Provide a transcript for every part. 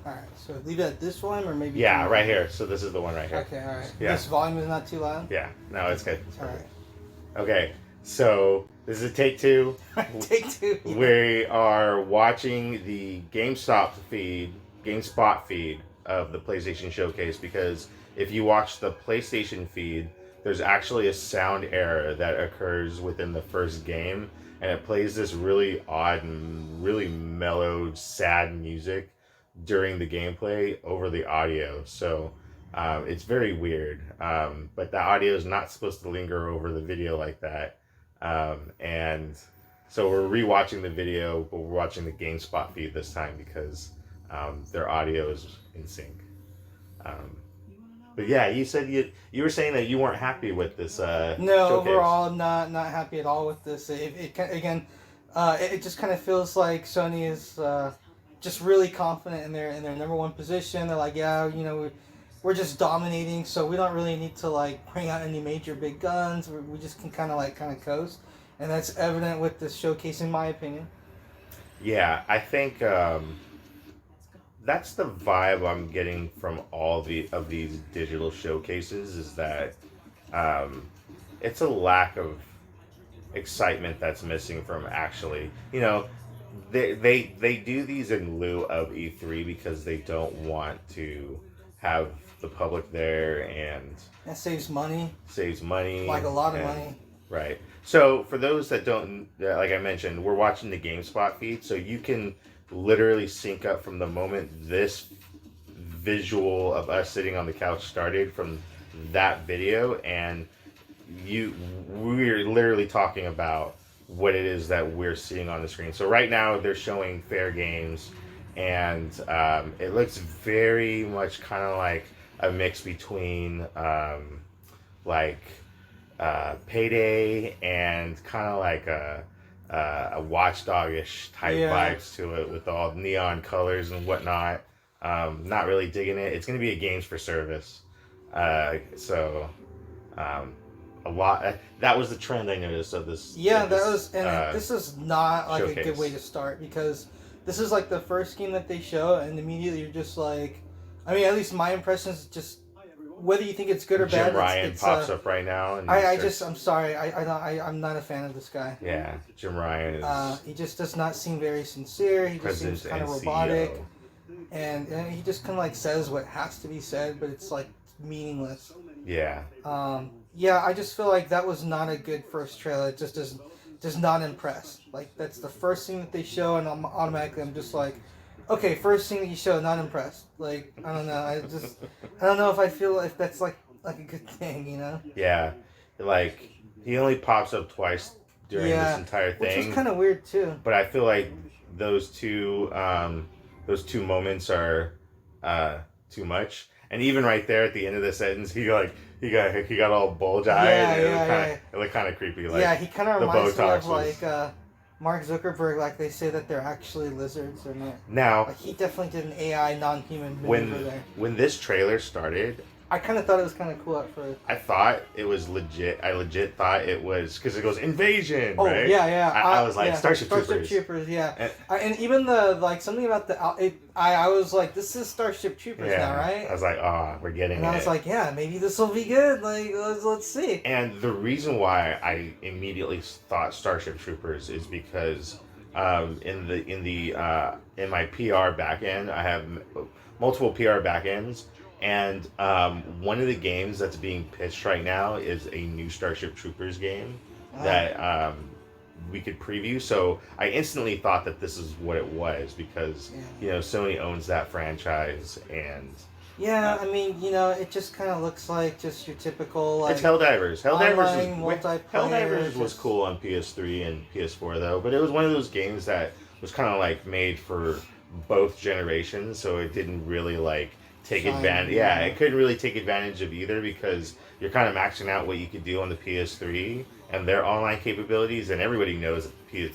Alright, so leave it at this volume or maybe... Yeah, right here. So this is the one right here. Okay, alright. Yeah. This volume is not too loud? Yeah, no, it's good. Alright. Okay, so this is take two. Take two. Yeah. We are watching the GameSpot feed of the PlayStation Showcase, because if you watch the PlayStation feed, there's actually a sound error that occurs within the first game, and it plays this really odd and really mellow, sad music during the gameplay over the audio. So it's very weird, but the audio is not supposed to linger over the video like that. And so we're rewatching the video, but we're watching the GameSpot feed this time because their audio is in sync. But yeah, you said you were saying that you weren't happy with this. No, showcase. overall, not happy at all with this. It just kind of feels like Sony is just really confident in their number one position. They're like, yeah, we're just dominating, so we don't really need to like bring out any major big guns. We just can kind of coast, and that's evident with this showcase, in my opinion. Yeah, I think that's the vibe I'm getting from all of these digital showcases, is that it's a lack of excitement that's missing from actually, they do these in lieu of E3 because they don't want to have the public there, and that saves money. Like a lot of money. Right. So for those that don't, like I mentioned, we're watching the GameSpot feed, so you can literally sync up from the moment this visual of us sitting on the couch started from that video, and we're literally talking about what it is that we're seeing on the screen. So right now they're showing Fair Games, and it looks very much kind of like a mix between Payday and kind of like a watchdogish type vibes to it, with all neon colors and whatnot. Not really digging it. It's going to be a games for service. A lot. That was the trend I noticed of this. Yeah, this is not like showcase. a good way to start, because this is like the first game that they show, and immediately you're just like, I mean, at least my impression is just, whether you think it's good or bad. Jim Ryan pops up right now. And I'm sorry. I'm not a fan of this guy. Yeah, Jim Ryan is... he just does not seem very sincere. He just seems kind of robotic. And he just kind of like says what has to be said, but it's like meaningless. Yeah. Yeah, I just feel like that was not a good first trailer. It just does not impress. Like, that's the first thing that they show, and I'm just like, okay, first thing that you show, not impressed. Like, I don't know. I don't know if I feel if that's like a good thing, Yeah, like he only pops up twice during this entire thing, which was kind of weird too. But I feel like those two moments are too much. And even right there at the end of the sentence, he got all bulge eyed. It looked kind of creepy. Like, yeah, he kind of reminds me of like Mark Zuckerberg. Like, they say that they're actually lizards or not. Now, like, he definitely did an AI non-human maneuver there. When this trailer started, I kind of thought it was kind of cool at first. I thought it was legit. I legit thought it was, because it goes invasion. Oh, right? Yeah. I was like, Starship Troopers, yeah. And even something about I was like, this is Starship Troopers now, right? I was like, we're getting it. And I was like, yeah, maybe this will be good. Like, let's see. And the reason why I immediately thought Starship Troopers is because in my PR backend, I have multiple PR backends. And one of the games that's being pitched right now is a new Starship Troopers game that we could preview. So I instantly thought that this is what it was, because Sony owns that franchise, and I mean, it just kind of looks like just your typical like, it's Helldivers. Helldivers was cool on PS3 and PS4 though, but it was one of those games that was kind of like made for both generations, so it didn't really like take advantage. Yeah, it couldn't really take advantage of either, because you're kind of maxing out what you could do on the PS3 and their online capabilities, and everybody knows that the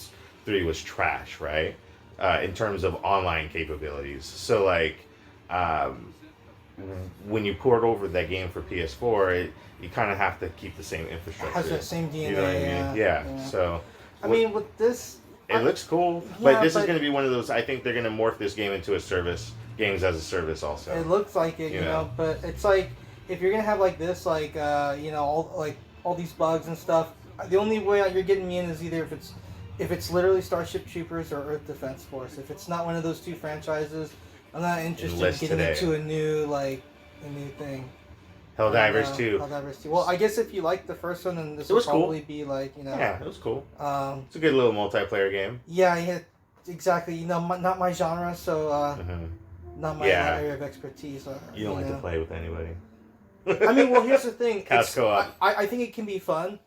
PS3 was trash, right? In terms of online capabilities. So like, when you port over that game for PS4, you kind of have to keep the same infrastructure. It has that same DNA. You know what I mean? Yeah. So, I mean, with this, it looks cool, but this is going to be one of those. I think they're going to morph this game into a service games as a service also. It looks like it, you know, but it's like if you're gonna have like this, like you know, all these bugs and stuff. The only way you're getting me in is either if it's literally Starship Troopers or Earth Defense Force. If it's not one of those two franchises, I'm not interested in getting into a new thing. Helldivers 2. Helldivers 2. Well, I guess if you like the first one, then this will probably be like, you know. Yeah, it was cool. It's a good little multiplayer game. Yeah, exactly. You know, not my genre, so not my area of expertise. You don't like to play with anybody. I mean, well, here's the thing. Couch co-op. I think it can be fun.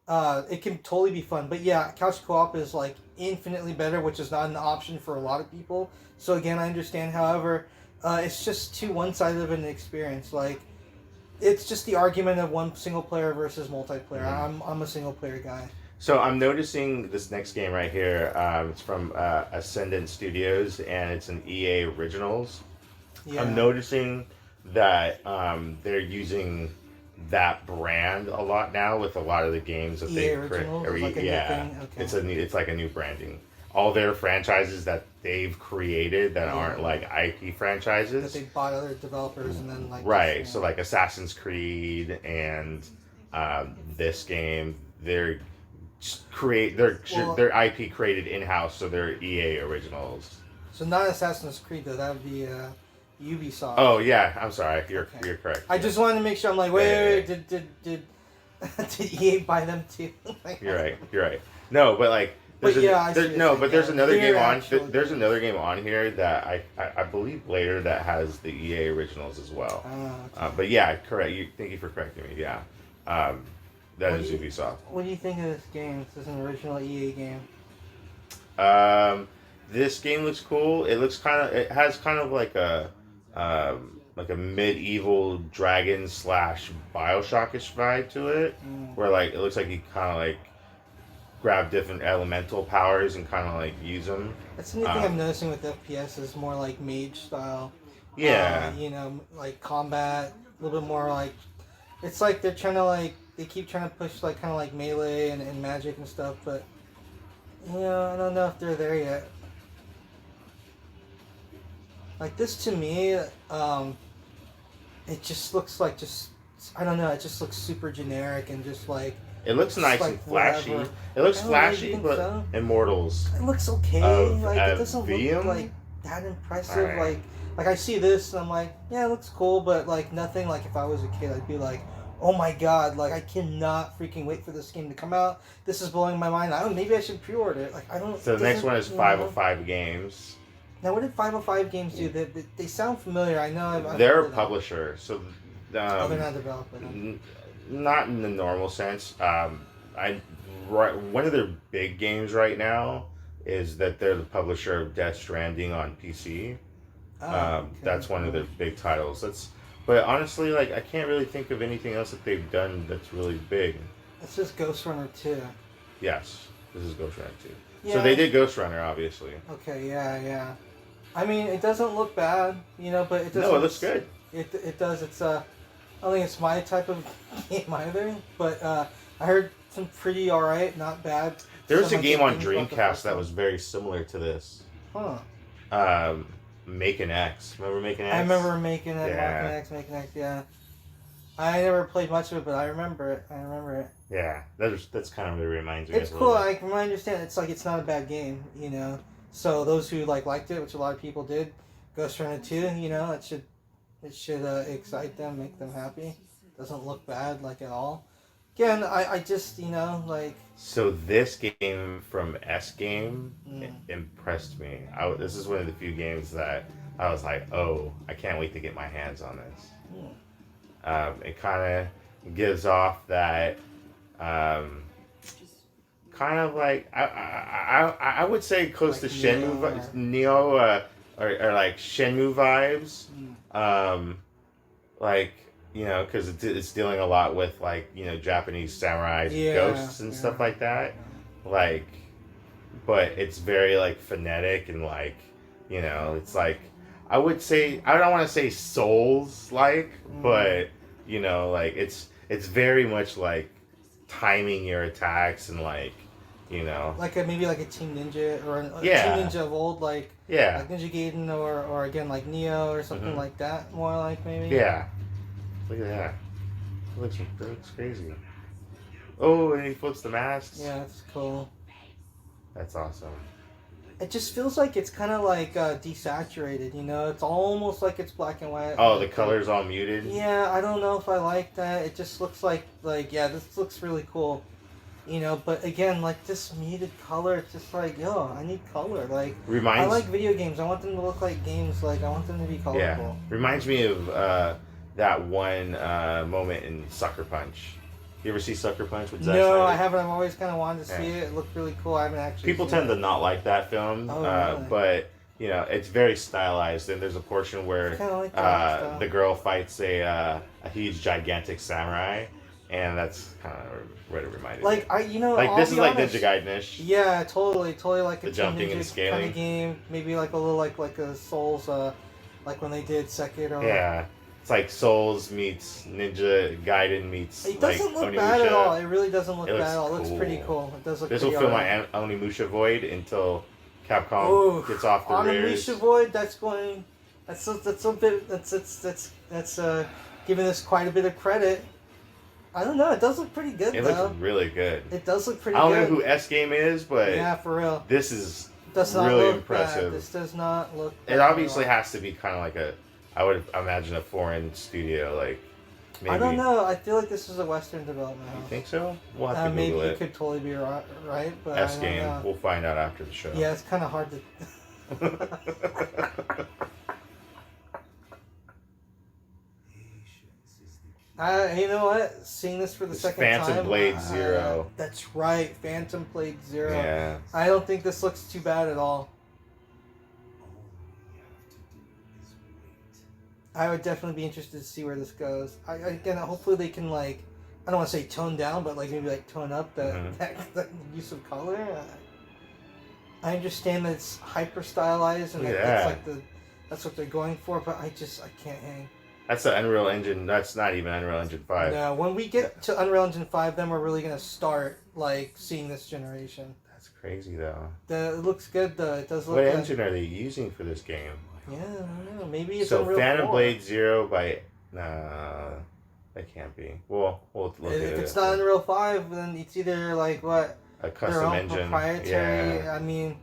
It can totally be fun. But yeah, couch co-op is like infinitely better, which is not an option for a lot of people. So again, I understand. However, it's just too one-sided of an experience. Like, it's just the argument of one single player versus multiplayer. I'm a single player guy. So I'm noticing this next game right here. It's from Ascendant Studios, and it's an EA Originals. Yeah. I'm noticing that they're using that brand a lot now with a lot of the games that they create. Like it's like a new branding. All their franchises that they've created that aren't like IP franchises. That they bought other developers and then like right. So like Assassin's Creed and this game, their IP created in house, so they're EA Originals. So not Assassin's Creed though. That would be Ubisoft. Oh yeah, I'm sorry. You're correct. I just wanted to make sure. I'm like, wait. Did EA buy them too? You're right. No, but like. There's another game on. There's another game on here that I believe later that has the EA Originals as well. Okay. But yeah, correct. Thank you for correcting me. Yeah, that is Ubisoft. What do you think of this game? This is an original EA game. This game looks cool. It has kind of like a medieval dragon / Bioshockish vibe to it, where like it looks like you kind of like grab different elemental powers and kind of like use them. That's the new thing I'm noticing with FPS is more like mage style. Yeah. You know, like combat, a little bit more like, it's like they're trying to they keep trying to push like kind of like melee and magic and stuff, but you know, I don't know if they're there yet. Like this to me, it just looks like I don't know, it just looks super generic and just like. It looks nice and flashy. Whatever. It looks flashy, but so? Immortals. It looks okay. It doesn't look like that impressive. Right. Like I see this and I'm like, yeah, it looks cool, but like nothing. Like if I was a kid, I'd be like, oh my god, like I cannot freaking wait for this game to come out. This is blowing my mind. Maybe I should pre-order it. Like I don't. So the next one is 505 Games. Now, what did 505 Games do? They sound familiar. I know. They're a publisher, so. They're not developing. Not in the normal sense. One of their big games right now is that they're the publisher of Death Stranding on PC. Okay. That's one of their big titles. But honestly, like I can't really think of anything else that they've done that's really big. It's just Ghost Runner 2. Yes, this is Ghost Runner 2. Yeah. So they did Ghost Runner, obviously. Okay, yeah. I mean, it doesn't look bad, you know, but it doesn't. No, it looks good. It does. It's I don't think it's my type of game either, but I heard some pretty alright, not bad. There was a game on Dreamcast that was very similar to this. Huh. Making X. Remember Making X? I remember Making X, yeah. I never played much of it, but I remember it. Yeah, that's kind of what it reminds me of. It's cool. Like, from what I understand, it's not a bad game, you know. So those who liked it, which a lot of people did, Ghost Runner 2, you know, it should excite them, make them happy. Doesn't look bad, like, at all. Again, I just, you know, like. So this game from S Game impressed me. This is one of the few games that I was like, oh, I can't wait to get my hands on this. It kind of gives off that kind of like I would say close like to Shenmue Neo or like Shenmue vibes. Like, you know, because it's dealing a lot with like, you know, Japanese samurai ghosts and stuff like that. Like, but it's very like phonetic and like, you know, it's like I would say I don't want to say Souls like, but you know, like it's very much like timing your attacks and like you know. Like maybe like a Team Ninja or a Yeah. Team Ninja of old, like Yeah. Ninja Gaiden or again like Neo or something like that. More like maybe. Yeah. Look at that. That looks crazy. Oh, and he flips the masks. Yeah, that's cool. That's awesome. It just feels like it's kind of like desaturated, you know? It's almost like it's black and white. Oh, the color's all muted? Yeah, I don't know if I like that. It just looks like yeah, this looks really cool. You know, but again, like this muted color, it's just like, yo, I need color. Like, I like video games. I want them to look like games. Like, I want them to be colorful. Yeah. Reminds me of that one moment in Sucker Punch. You ever see Sucker Punch with Zack Snyder? No, I haven't. I've always kind of wanted to see it. It looked really cool. I haven't actually. People tend to not like that film, really? but you know it's very stylized. And there's a portion where like the girl fights a huge, gigantic samurai, and that's kind of what it reminded me. Like this is like Ninja Gaiden-ish. Yeah, totally like the a jumping Ninja and scaling kind of game. Maybe like a little like a Souls, like when they did Sekiro. Yeah. It's like Souls meets Ninja Gaiden meets. It doesn't look Onimusha. bad at all. It really doesn't look bad at all. It looks cool. pretty cool. It does look. This will pretty fill alright. my Onimusha void until Capcom gets off the rears. Onimusha void. That's going. That's a bit. That's giving us quite a bit of credit. I don't know. It does look pretty good. It though. looks really good. It does look pretty. I don't good. know who S Game is, but yeah, for real. This is does not really look impressive. Bad. This does not look. Bad it obviously has to be kind of like I would imagine a foreign studio, like maybe. I don't know. I feel like this is a Western development house. You think so? We'll have to maybe Google you it. could totally be right, but S I don't Game. know. We'll find out after the show. Yeah, it's kind of hard to. You know what? Seeing this for the second time. Phantom Blade Zero. That's right, Phantom Blade Zero. Yeah. I don't think this looks too bad at all. I would definitely be interested to see where this goes. Again, hopefully they can like, I don't want to say tone down, but like maybe like tone up that use of color. I understand that it's hyper stylized and it's like that's what they're going for, but I can't hang. That's the Unreal Engine. That's not even Unreal Engine 5. No, when we get to Unreal Engine 5, then we're really gonna start like seeing this generation. That's crazy though. It looks good though. It does look. What good. engine are they using for this game? Yeah, I don't know. Maybe it's so Unreal Phantom 4. Blade Zero by that can't be. We'll look at it. If it's not Unreal 5, then it's either like what a custom their own engine. proprietary. Yeah. I mean,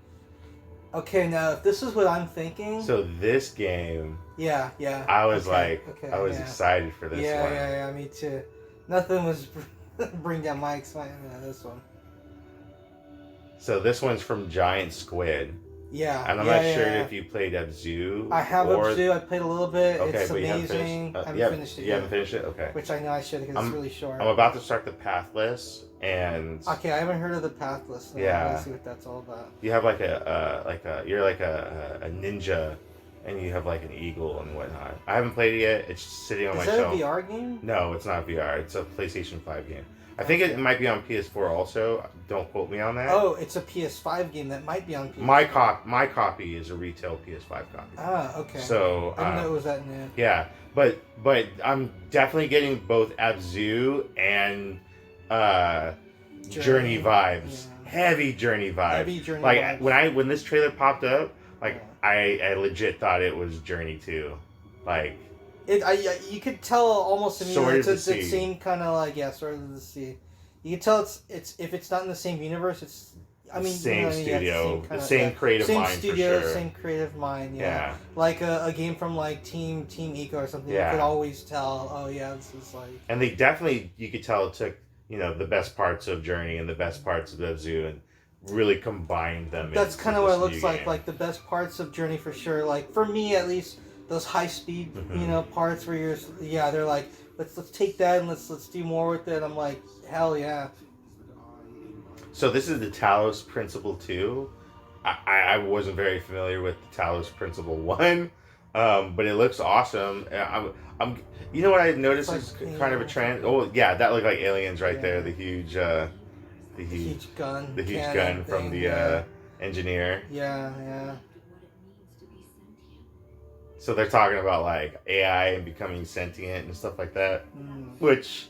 okay, now if this is what I'm thinking. So this game. Yeah. I was I was excited for this one. Yeah, me too. Nothing was bring down my excitement on this one. So this one's from Giant Squid. Yeah. And I'm not sure if you played Abzu. I have Abzu. I played a little bit. Okay, it's but amazing. I haven't finished it yet. You haven't finished it? Okay. Which I know I should because it's really short. I'm about to start the Pathless, and okay, I haven't heard of the Pathless. Yeah. Let's see what that's all about. You have you're like a ninja, and you have like an eagle and whatnot. I haven't played it yet. It's just sitting on my shelf. Is that a VR game? No, it's not VR. It's a PlayStation 5 game. I think it might be on PS4 also. Don't quote me on that. Oh, it's a PS5 game that might be on PS4. My copy is a retail PS5 copy. Ah, okay. So I didn't know it was that new. Yeah, but I'm definitely getting both Abzu and Journey vibes. Yeah. Heavy Journey vibes. Like when this trailer popped up, I legit thought it was Journey 2. Like you could tell almost immediately it's the same kind of like Sword of the Sea. You can tell it's if it's not in the same universe, it's same studio, the same creative mind studio, for sure. Same creative mind, yeah. Like a game from like Team Eco or something. Yeah. You could always tell. Oh yeah, this is like. And they definitely, you could tell it took the best parts of Journey and the best parts of Abzu and really combined them. That's kind of what it looks like. Like the best parts of Journey for sure. Like for me at least. Those high speed, parts where they're like, let's take that and let's do more with it. I'm like, hell yeah. So this is the Talos Principle 2. I wasn't very familiar with the Talos Principle 1, but it looks awesome. I'm you know what I noticed is kind of a trend. Oh yeah, that looked like aliens right there. The huge gun from the engineer. Yeah. So they're talking about like AI and becoming sentient and stuff like that, which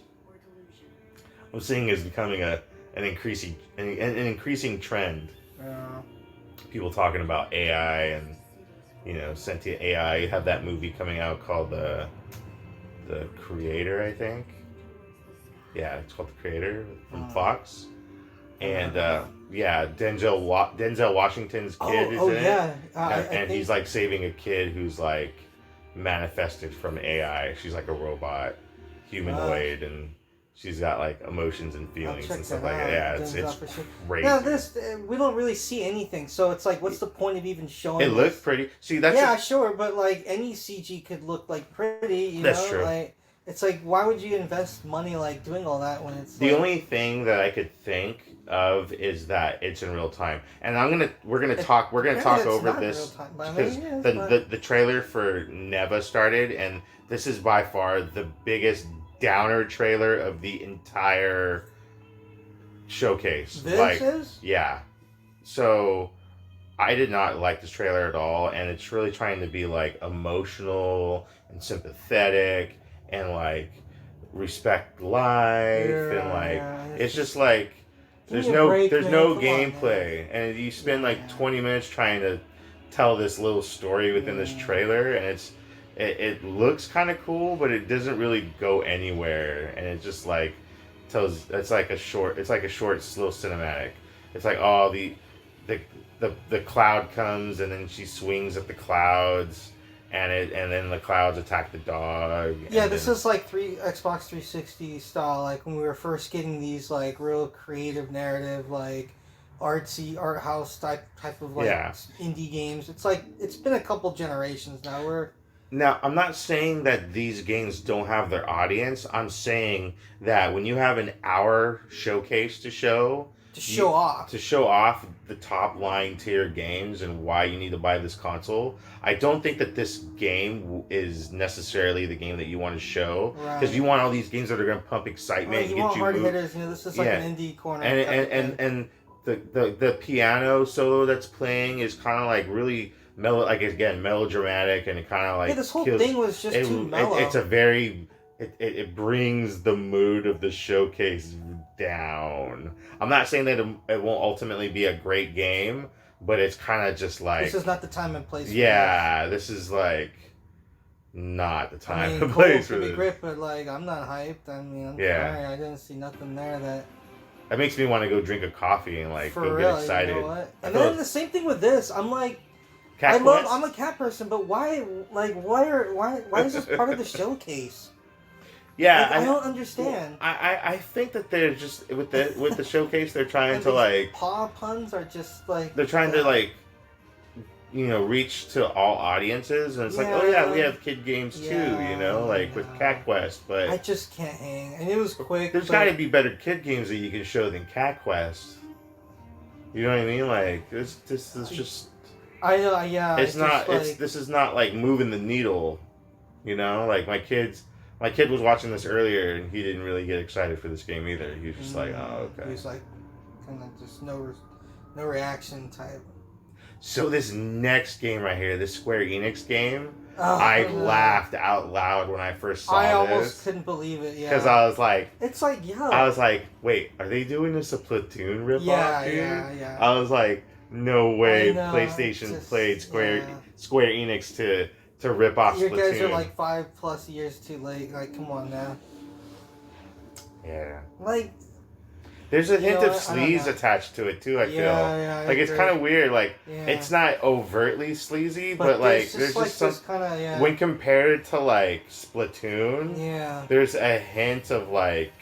I'm seeing is becoming a increasing trend. Yeah. People talking about AI and sentient AI. You have that movie coming out called the Creator, I think. Yeah, it's called The Creator from Fox. And yeah, Denzel Washington's kid is in yeah. it, and he's like saving a kid who's like manifested from AI. She's like a robot, humanoid, and she's got like emotions and feelings and stuff like that. Yeah, it's crazy. Now this we don't really see anything, so it's like, what's the point of even showing? It looks pretty. See, that's sure, but like any CG could look like pretty. That's true. Like, it's like, why would you invest money like doing all that when it's the only thing that I could think of is that it's in real time, and we're gonna talk over this because the trailer for Neva started, and this is by far the biggest downer trailer of the entire showcase. This is? Yeah. So I did not like this trailer at all, and it's really trying to be like emotional and sympathetic and like respect life and like it's just like there's no gameplay, and you spend like 20 minutes trying to tell this little story within this trailer, and it looks kind of cool, but it doesn't really go anywhere, and it just like it's like a short little cinematic. It's like, oh, the cloud comes, and then she swings at the clouds, and then the clouds attack the dog. Yeah, this is like Xbox 360 style, like when we were first getting these like real creative narrative, like artsy art house type of like indie games. It's like it's been a couple generations now. Now, I'm not saying that these games don't have their audience. I'm saying that when you have an hour showcase to show off the top line tier games and why you need to buy this console, I don't think that this game is necessarily the game that you want to show, because you want all these games that are going to pump excitement and you get want you hard hitters. This is like an indie corner, and the piano solo that's playing is kind of like really melodramatic, and it kind of like this whole thing was just too mellow. It brings the mood of the showcase down. I'm not saying that it won't ultimately be a great game, but it's kind of just like, this is not the time and place. This is like not the time and place for this. Be great, but like I'm not hyped. I mean, I'm sorry, I didn't see nothing there that makes me want to go drink a coffee and like go get excited. You know what? And then the same thing with this. I'm like, I'm a cat person, but why is this part of the showcase? Yeah, I don't understand. I think that they're just with the showcase, they're trying to like paw puns are just like they're trying to like reach to all audiences, and it's like, oh yeah, we have kid games too, like with Cat Quest, but I just can't hang, and it was quick. There's got to be better kid games that you can show than Cat Quest. You know what I mean? Like this is just. I know, yeah. This is not like moving the needle, Like my kid was watching this earlier, and he didn't really get excited for this game either. He was just like, oh, okay. He was like, kind of just no reaction type. So this next game right here, this Square Enix game, I laughed out loud when I first saw this. I almost couldn't believe it, yeah. Because I was like... It's like, I was like, wait, are they doing this a Platoon ripoff, dude? Yeah. I was like, no way PlayStation played Square Enix to rip off Splatoon. You guys are like 5+ years too late. Like, come on now. Yeah. Like... There's a hint of sleaze attached to it too, I feel. Yeah, like, it's kind of weird. Like, it's not overtly sleazy, but like, there's just some... kinda, when compared to, like, Splatoon, there's a hint of, like...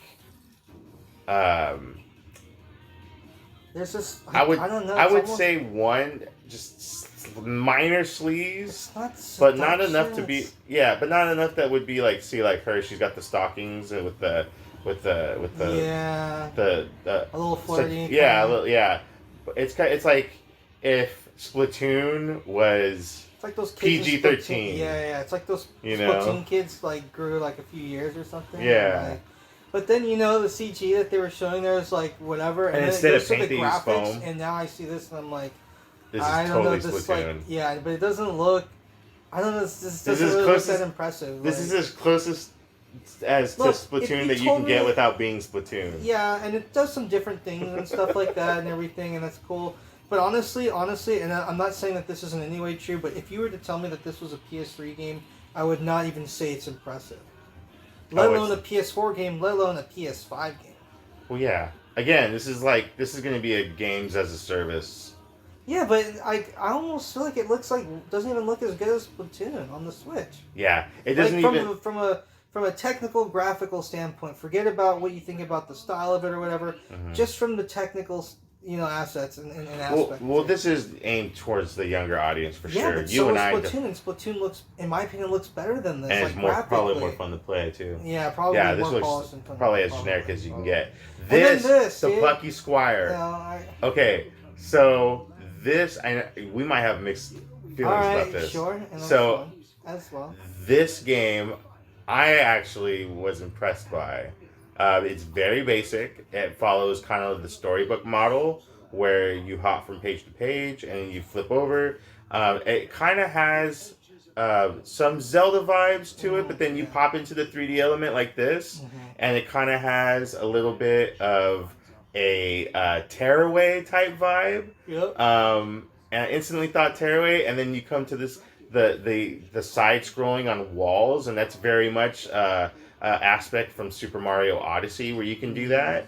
There's just... I don't know. I would say one, just minor sleaze, but not enough to be... Yeah, but not enough that would be, like, see, like, her, she's got the stockings with the a little flirty. It's like if Splatoon was like those kids PG-13. It's like those Splatoon kids like grew like a few years or something. Yeah. But then the CG that they were showing there was like whatever, and instead of paint, they use foam. And now I see this and I'm like, this is totally Splatoon. But it doesn't look. I don't know. This doesn't really look that impressive. This is as close as to Look, Splatoon it that you can get totally- without being Splatoon. Yeah, and it does some different things and stuff like that and everything, and that's cool. But honestly, and I'm not saying that this is in any way true, but if you were to tell me that this was a PS3 game, I would not even say it's impressive. Let alone a PS4 game, let alone a PS5 game. Well, yeah. Again, this is going to be a games as a service. Yeah, but I almost feel like it doesn't even look as good as Splatoon on the Switch. Yeah, it doesn't like from a technical graphical standpoint. Forget about what you think about the style of it or whatever. Mm-hmm. Just from the technical, assets and aspects. Well, this is aimed towards the younger audience for sure. But so is Splatoon, and Splatoon looks, in my opinion, looks better than this. And it's probably more fun to play too. Yeah, probably. Yeah, this more looks probably as generic as you can get. The Plucky Squire. No, Okay, so this we might have mixed feelings about this. Sure. And so as well. This game, I actually was impressed by. It's very basic. It follows kind of the storybook model where you hop from page to page and you flip over. It kind of has some Zelda vibes to it, but then you pop into the 3D element like this, and it kind of has a little bit of a Tearaway type vibe. Yep. And I instantly thought Tearaway, and then you come to this the side scrolling on walls, and that's very much aspect from Super Mario Odyssey where you can do that.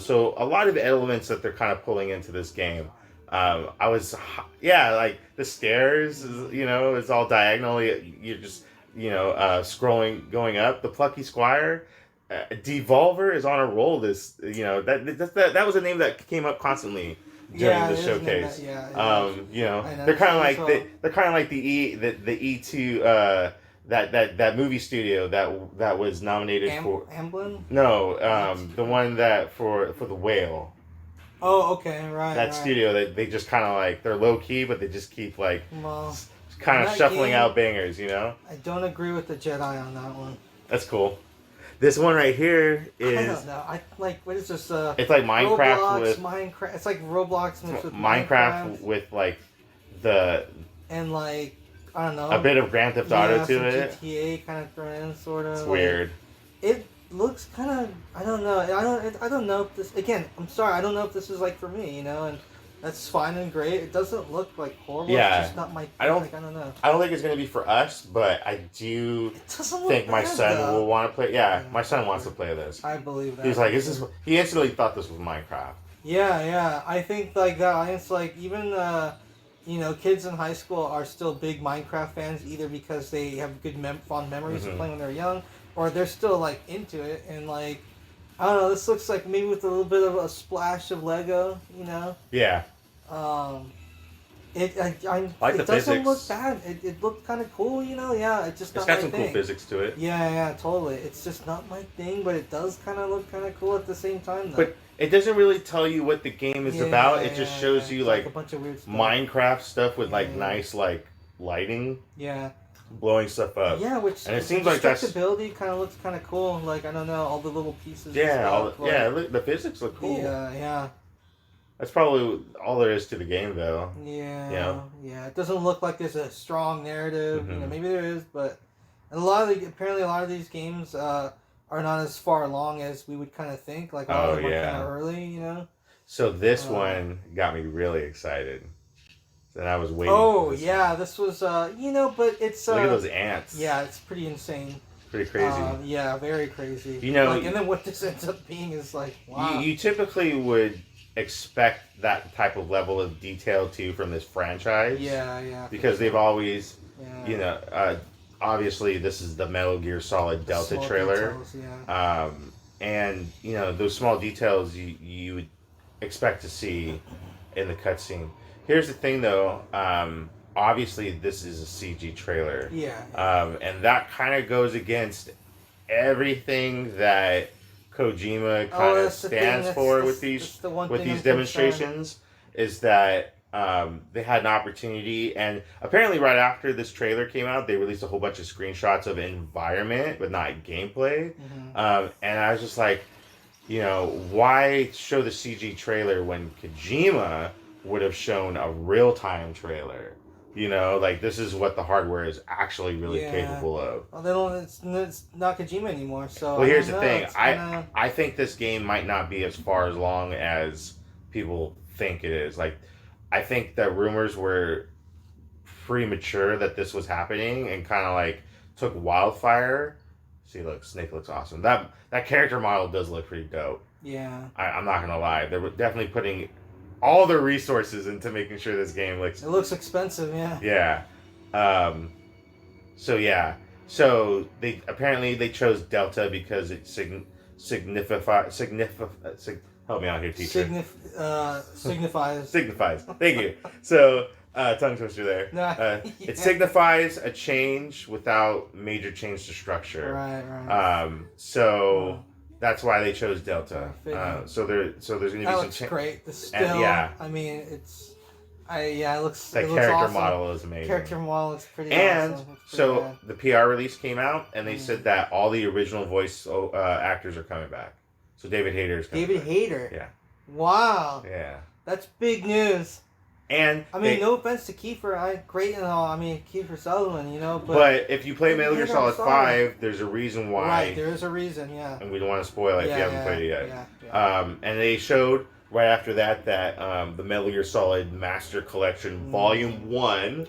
So a lot of elements that they're kind of pulling into this game. Like the stairs, it's all diagonal. You're just, scrolling, going up. The Plucky Squire, Devolver is on a roll. That was a name that came up constantly during the showcase. They're kind of like the E2 that movie studio that was nominated for Amblin? No, the one that for the Whale. Oh, okay, right. That studio that they just kind of like, they're low key, but they just keep like kind of shuffling out bangers, I don't agree with the Jedi on that one. That's cool. This one right here is. I don't know. What is this? It's like Minecraft Minecraft. It's like Roblox mixed with Minecraft with like the. And like, I don't know. A bit of Grand Theft Auto to it. GTA kind of thrown in, sort of. It's weird. It looks kind of. I don't know. I don't know if this. Again, I'm sorry. I don't know if this is like for me. And that's fine and great. It doesn't look like horrible. Yeah. It's just not my thing. I don't know. I don't think it's going to be for us, but I do think my son will want to play. Yeah, my son wants to play this. I believe that. He's like, he instantly thought this was Minecraft. Yeah. I think like that. It's like even, kids in high school are still big Minecraft fans, either because they have good fond memories of playing when they're young, or they're still like into it. And like, I don't know, this looks like maybe with a little bit of a splash of Lego, Yeah. It the doesn't physics. look bad. It looked kind of cool, Yeah, it's just It's not got my some thing. cool physics to it. Yeah, totally. It's just not my thing, but it does kind of look kind of cool at the same time, though. But it doesn't really tell you what the game is about. It just shows you like a bunch of weird stuff. Minecraft stuff with like nice like lighting. Yeah. Blowing stuff up. Yeah, and it seems like that's ability kind of looks kind of cool. Like, I don't know, all the little pieces. Yeah, and the physics look cool. Yeah. That's probably all there is to the game, though. Yeah. It doesn't look like there's a strong narrative. Maybe there is, but apparently a lot of these games are not as far along as we would kind of think. Like, a lot of them are kind of early. So this one got me really excited. And I was waiting. Oh yeah, this was but it's look at those ants. Yeah, it's pretty insane. Pretty crazy. Yeah, very crazy. and then what this ends up being is like, wow. You typically would expect that type of level of detail too from this franchise. Yeah. Because they've always, obviously this is the Metal Gear Solid Delta trailer. Details, and those small details you would expect to see in the cutscene. Here's the thing, though. Obviously, this is a CG trailer. Yeah. And that kind of goes against everything that Kojima kind of stands for with these demonstrations. Is that they had an opportunity, and apparently right after this trailer came out, they released a whole bunch of screenshots of environment, but not gameplay. And I was just like, why show the CG trailer when Kojima would have shown a real-time trailer? You know, like this is what the hardware is actually really capable of. Well, they don't. It's not Kojima anymore. So Well, I here's don't the know. thing. It's kinda... I think this game might not be as far as long as people think it is. Like, I think that rumors were premature that this was happening and kind of like took wildfire. See, look, Snake looks awesome. That character model does look pretty dope. Yeah. I'm not gonna lie. They were definitely putting all their resources into making sure this game looks. It looks expensive. Yeah. Yeah. Um, so yeah. So they chose Delta because it help me out here, teacher. Signifies. Signifies. Thank you. So tongue twister there. Yeah. It signifies a change without major change to structure. Right. So that's why they chose Delta. So there's going to be that some looks great. The still. Yeah. I mean, it looks. That it character looks awesome. model is amazing. Character model is pretty and awesome. So bad. the PR release came out, and they said that all the original voice actors are coming back. So David Hayter is coming back. Hayter. Yeah. Wow. Yeah. That's big news. And I mean, no offense to Kiefer, great and all. I mean, Kiefer Sutherland, but if you play Metal Gear Solid 5, there's a reason why. Right, there is a reason, yeah. And we don't want to spoil it if you haven't played it yet. Yeah. And they showed right after that the Metal Gear Solid Master Collection Volume 1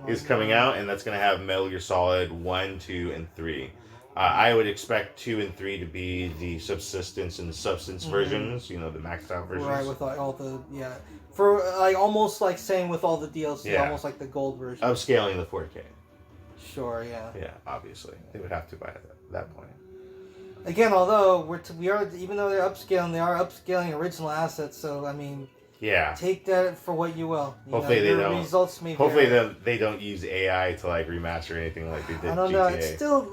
is coming out, and that's going to have Metal Gear Solid 1, 2, and 3. I would expect 2 and 3 to be the subsistence and the substance versions, the maxed out versions. Right, with all the, for almost like saying with all the DLC, almost like the gold version. Upscaling the 4K. Sure, yeah. Yeah, obviously. They would have to by that point. Again, although we are, even though they're upscaling, they are upscaling original assets, so I mean... Yeah. Take that for what you will. Hopefully they don't. Results may hopefully they don't use AI to remaster anything like they did. I don't GTA. know. It's still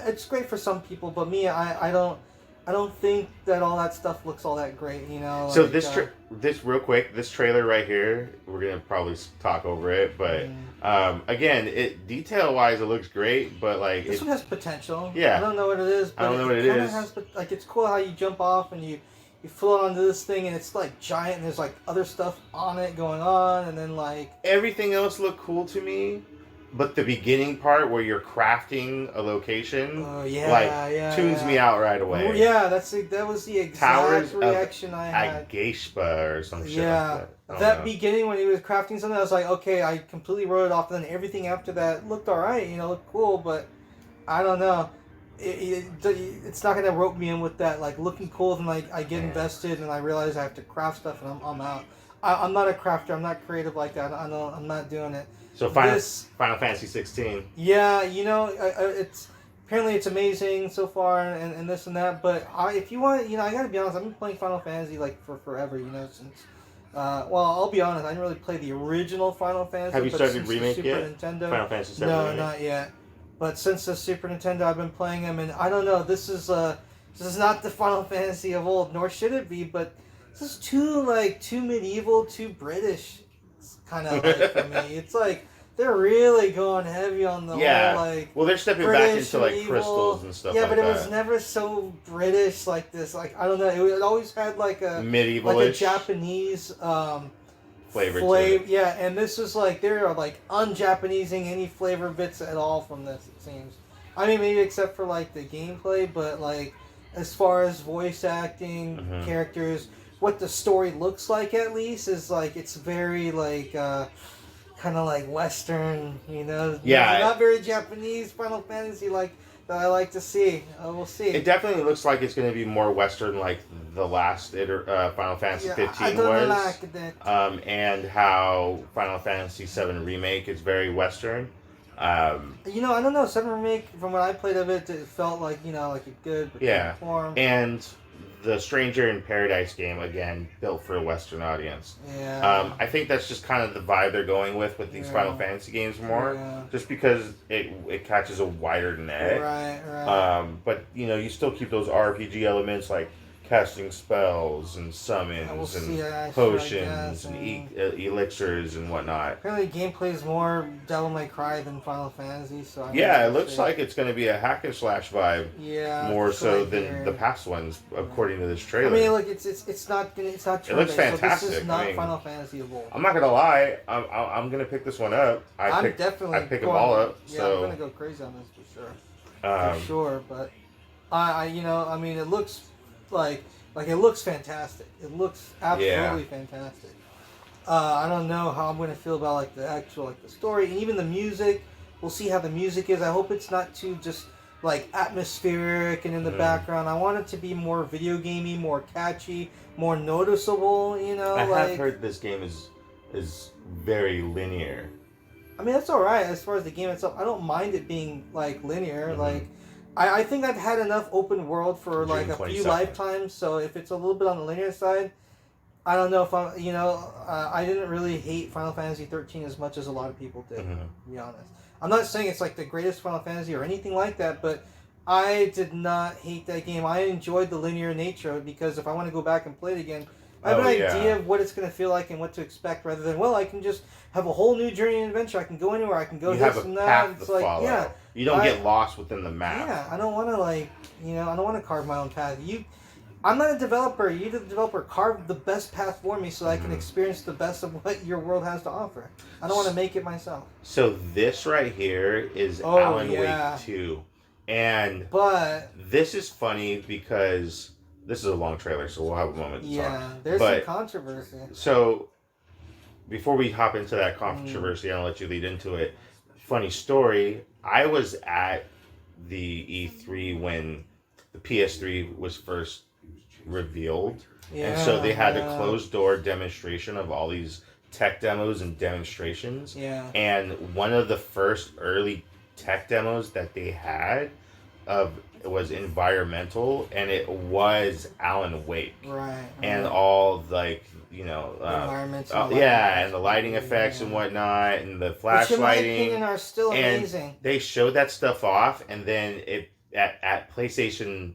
it's great for some people, but me, I don't think that all that stuff looks all that great. So this real quick, this trailer right here, we're gonna probably talk over it, but again, detail wise, it looks great, but this one has potential. Yeah. I don't know what it is, but I don't know what it is. Has, it's cool how you jump off and you float onto this thing and it's giant and there's other stuff on it going on and then everything else looked cool to me, but the beginning part where you're crafting a location tunes me out right away. Oh, yeah, that was the exact reaction I had. Agashpa or some shit like that. That beginning when he was crafting something, I was like, okay, I completely wrote it off, and then everything after that looked alright, looked cool, but I don't know. It's not gonna rope me in with that looking cool, and I get invested and I realize I have to craft stuff and I'm out. I'm not a crafter. I'm not creative like that. I'm not doing it. So Final Fantasy 16. Yeah, it's apparently it's amazing so far and this and that. But if you want, I gotta be honest. I've been playing Final Fantasy for forever. Since. I'll be honest. I didn't really play the original Final Fantasy. Have you started remake Super yet? Nintendo. Final Fantasy 7 No, remake? not yet. But since the Super Nintendo, I've been playing them, and I don't know. This is not the Final Fantasy of old, nor should it be. But this is too medieval, too British. It's kind of for me. It's they're really going heavy on the whole well, they're stepping British, back into medieval, crystals and stuff. Yeah, like but it that. was never so British like this. I don't know. It always had a medieval-ish, Japanese. Flavor. Yeah, and this is they're un-Japanesing any flavor bits at all from this, it seems. I mean, maybe except for the gameplay, but as far as voice acting, characters, what the story looks like at least is it's very kind of Western, Yeah, not very Japanese Final Fantasy that I like to see. We'll see. It definitely looks like it's going to be more Western, like the last Final Fantasy 15 was. Like that. And how Final Fantasy 7 Remake is very Western. I don't know. 7 Remake, from what I played of it, it felt like a good form. And the Stranger in Paradise game, again, built for a Western audience. Yeah. I think that's just kind of the vibe they're going with these Final Fantasy games more. Yeah. Just because it catches a wider net. Right. But, you still keep those RPG elements, casting spells and I will summons see. and Sure, I potions guess. and elixirs and whatnot. Apparently, gameplay is more Devil May Cry than Final Fantasy. So I Yeah, it will looks see. like it's going to be a hack and slash vibe Yeah, more that's what so I than the hear. past ones, according to this I trailer. mean, look, it's not It looks turn-based, so this fantastic. is not I mean, Final Fantasy of old. I'm not gonna lie, I'm gonna pick this one up. I pick them all up. Yeah, So I'm gonna go crazy on this for sure. um, For sure, but I mean, it looks like it looks fantastic. It looks absolutely fantastic. I don't know how I'm gonna feel about like the actual like the story and even the music. We'll see how the music is. I hope it's not too just like atmospheric and in the background. I want it to be more video gamey, more catchy, more noticeable. You know, I like have heard this game is very linear. I mean, that's all right as far as the game itself. I don't mind it being like linear. Mhm. Like, I think I've had enough open world for like June a few 22nd. lifetimes. So if it's a little bit on the linear side, I don't know if I'm. I didn't really hate Final Fantasy 13 as much as a lot of people did. Mhm. To be honest, I'm not saying it's like the greatest Final Fantasy or anything like that, but I did not hate that game. I enjoyed the linear nature of it because if I want to go back and play it again, I have an idea of what it's going to feel like and what to expect rather than, well, I can just have a whole new journey and adventure. I can go anywhere. I can go You this have a and that. path It's to like, follow. yeah. You don't get lost within the map. Yeah, I don't want to I don't want to carve my own path. I'm not a developer. You, the developer, carve the best path for me so I can experience the best of what your world has to offer. I don't want to make it myself. So this right here is Alan yeah. Wake 2. And But this is funny because this is a long trailer, so we'll have a moment to talk. yeah, there's some controversy. So before we hop into that controversy, I'll let you lead into it. Funny story, I was at the E3 when the PS3 was first revealed. Yeah, and so they had a closed door demonstration of all these tech demos and demonstrations. Yeah. And one of the first early tech demos that they had it was environmental, and it was Alan Wake. Right. And all like environmental. and the lighting effects and whatnot, and the flash which in lighting, my opinion are still amazing. they showed that stuff off, and then at PlayStation,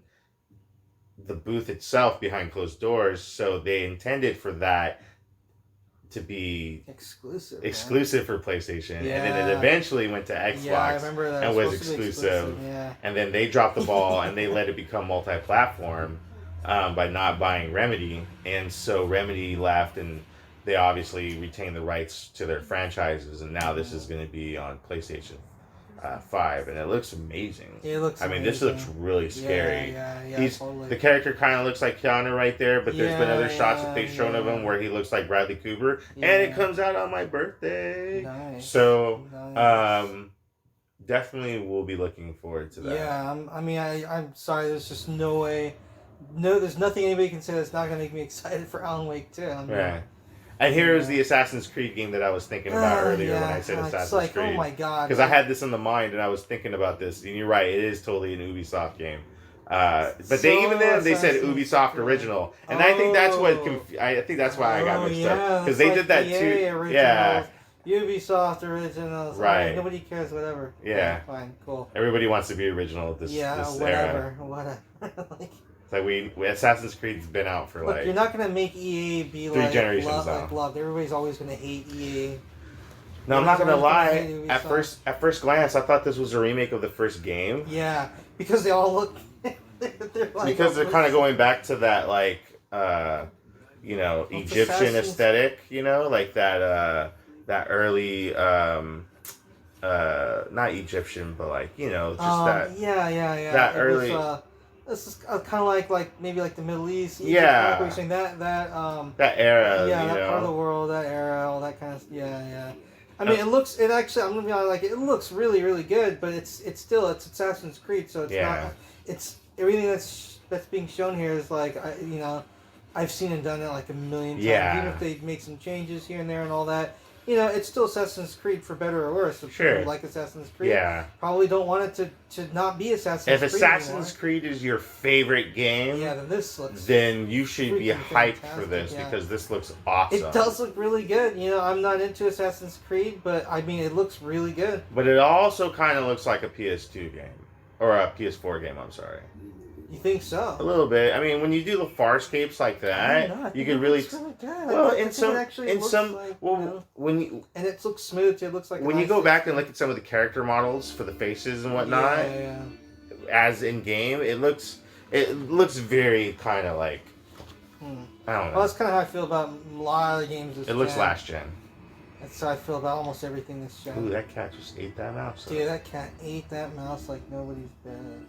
the booth itself behind closed doors, so they intended for that to be exclusive for PlayStation, and then it eventually went to Xbox, I remember that. and was exclusive. Yeah. And then they dropped the ball and they let it become multi-platform by not buying Remedy, and so Remedy left, and they obviously retained the rights to their franchises, and now this is going to be on PlayStation 5, and it looks amazing. It looks I mean, this looks really scary. Yeah, totally. The character kind of looks like Keanu right there, but there's been other shots that they've shown of him where he looks like Bradley Cooper, and it comes out on my birthday. Nice. So, definitely we'll be looking forward to that. Yeah, I'm sorry, there's just no way. No, there's nothing anybody can say that's not going to make me excited for Alan Wake 2. Right. And here's the Assassin's Creed game that I was thinking about earlier when I said Assassin's Creed. Oh my god. Because I had this in the mind and I was thinking about this. And you're right, it is totally an Ubisoft game. But they said Ubisoft original, and I think that's I think that's why I got mixed up, because they did that too. Originals, yeah, Ubisoft originals. Right. Nobody cares. Whatever. Yeah. Fine. Cool. Everybody wants to be original at this. this era. Whatever. Like Assassin's Creed's been out for Look, you're not gonna make EA be 3 generations now. loved. Everybody's always gonna hate EA. No, I'm not gonna lie. At first glance, I thought this was a remake of the first game. Yeah, because they all look. Because they're kind of going back to that Egyptian aesthetic, like that early not Egyptian, but just that. Yeah. That early. This is kind of like maybe like the Middle East. Egypt, Yeah. like what you're saying, that era. Yeah, that part of the world, that era, all that kind of. Yeah. I mean, I'm gonna be honest, it looks really, really good, but it's Assassin's Creed, so it's not. It's everything that's being shown here is I've seen and done it like a million times. Yeah. Even if they make some changes here and there and all that. It's still Assassin's Creed for better or worse. If sure. people like Assassin's Creed, probably don't want it to not be Assassin's Creed. If Assassin's Creed is your favorite game, then you should be hyped for this because this looks awesome. It does look really good. I'm not into Assassin's Creed, but I mean it looks really good. But it also kind of looks like a PS2 game or a PS4 game. I'm sorry. You think A so? little bit. I mean, when you do the Farscapes like I don't know. I that, you think can it really. looks really good. Well, I in think some, it actually in looks some, like, well, you know, when you and it looks smooth. It looks like when a you nice go back and 16. look at some of the character models for the faces and whatnot, Yeah. as in game, it looks very kind of like I don't Well, know. that's kind of how I feel about a lot of the games this It gen. looks last gen. That's how I feel about almost everything this gen. Ooh, that cat just ate that mouse. Dude, that cat ate that mouse like nobody's business.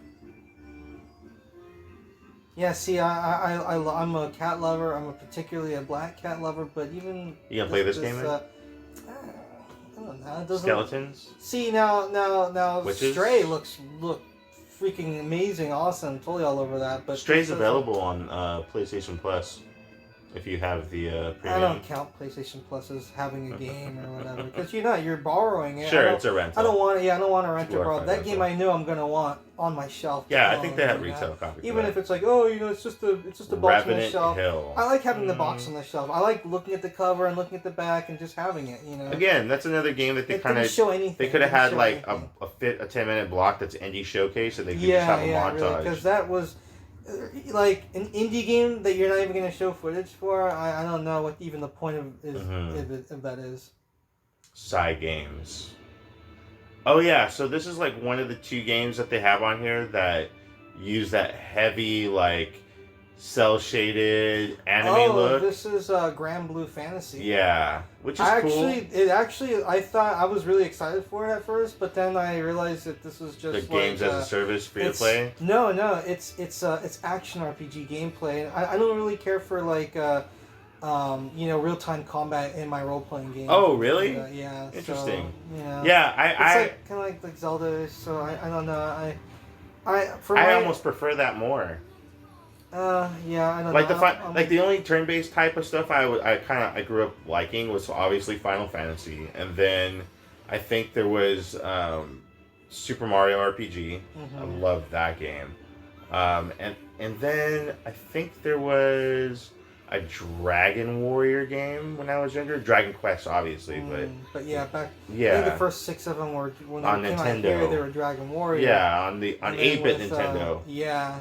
Yeah, see, I'm a cat lover. I'm particularly a black cat lover, but even... You gonna play this game, I don't know. It doesn't... Skeletons? See, now Witches? Stray look freaking amazing, awesome. Totally all over that, but... Stray's available on PlayStation Plus. If you have the premium. I don't count PlayStation Plus as having a game or whatever, because you're borrowing it. Sure, it's a rental. I don't want to rent or borrow. Glorified That game rental. I know I'm gonna want on my shelf. Yeah, I think they have retail copies. Even if it's like, oh, it's just a box on the Revenant shelf. Hill. I like having the box on the shelf. I like looking at the cover and looking at the back and just having it. Again, that's another game that they kind of show anything. They could have had like a 10-minute block that's indie showcase, and they could just have a montage. Because that was. Like an indie game that you're not even going to show footage for, I don't know what even the point of that is. Side games. Oh yeah, so this is like one of the 2 games that they have on here that use that heavy like cell shaded anime look. This is Grand Blue Fantasy. Yeah, which is cool. I thought I was really excited for it at first, but then I realized that this was just the games as a service free to play. No, it's action RPG gameplay. I don't really care for like real time combat in my role playing game. Oh really? Yeah. Interesting. So, yeah, it's kind of like Zelda. So I don't know. I almost prefer that more. Yeah, I don't like know. Like the only turn-based type of stuff I grew up liking was obviously Final Fantasy, and then I think there was Super Mario RPG. I loved that game, and then I think there was a Dragon Warrior game when I was younger. Dragon Quest, obviously, but yeah, I think the first 6 of them were when on they came Nintendo. out here. They were Dragon Warrior. Yeah, on 8-bit Nintendo. Yeah.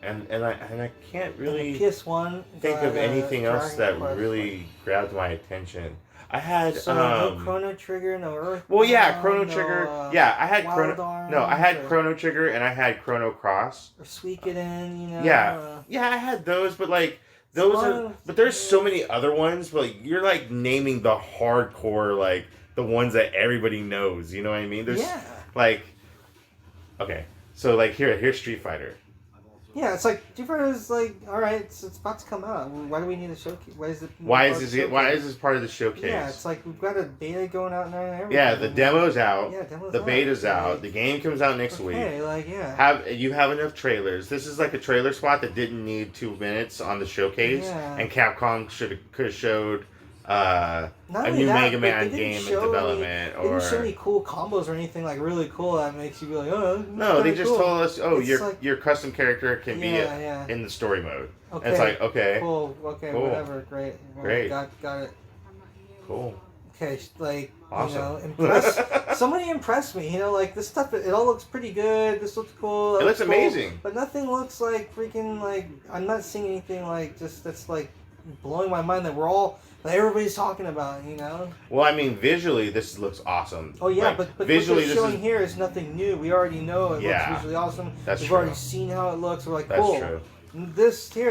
And I can't really PS1 think of anything else that really grabbed my attention. I had no Chrono Trigger, no Earth. Well, yeah, Chrono Trigger. Yeah, I had I had Chrono Trigger and I had Chrono Cross. Or Suikoden, Yeah, I had those, but like. But there's so many other ones. But like, you're like naming the hardcore, like the ones that everybody knows. You know what I mean? There's like, okay, so like here's Street Fighter. Yeah, it's like Street Fighter is like, all right, it's about to come out. Why do we need a showcase? Why is this part of the showcase? Yeah, it's like we've got a beta going out now and everything. Yeah, the demo's out. Yeah, demo's the beta's out. The game comes out next week. You have enough trailers. This is like a trailer spot that didn't need 2 minutes on the showcase, and Capcom could have showed a new Mega Man game in development. They didn't show any cool combos or anything like really cool that makes you be like, oh. No, they just told us, your custom character can be in the story mode. Okay. And it's like, okay. Cool. Okay, cool. Whatever. Great. Great. Got it. Cool. Okay, like, awesome. Somebody impressed me. Like this stuff, it all looks pretty good. This looks cool. It looks amazing. But nothing looks like freaking like, I'm not seeing anything like just that's like blowing my mind that everybody's talking about, Well, I mean, visually, this looks awesome. Oh yeah, but visually, what they're showing here is nothing new. We already know it looks visually awesome. We've already seen how it looks. We're like, cool. That's true.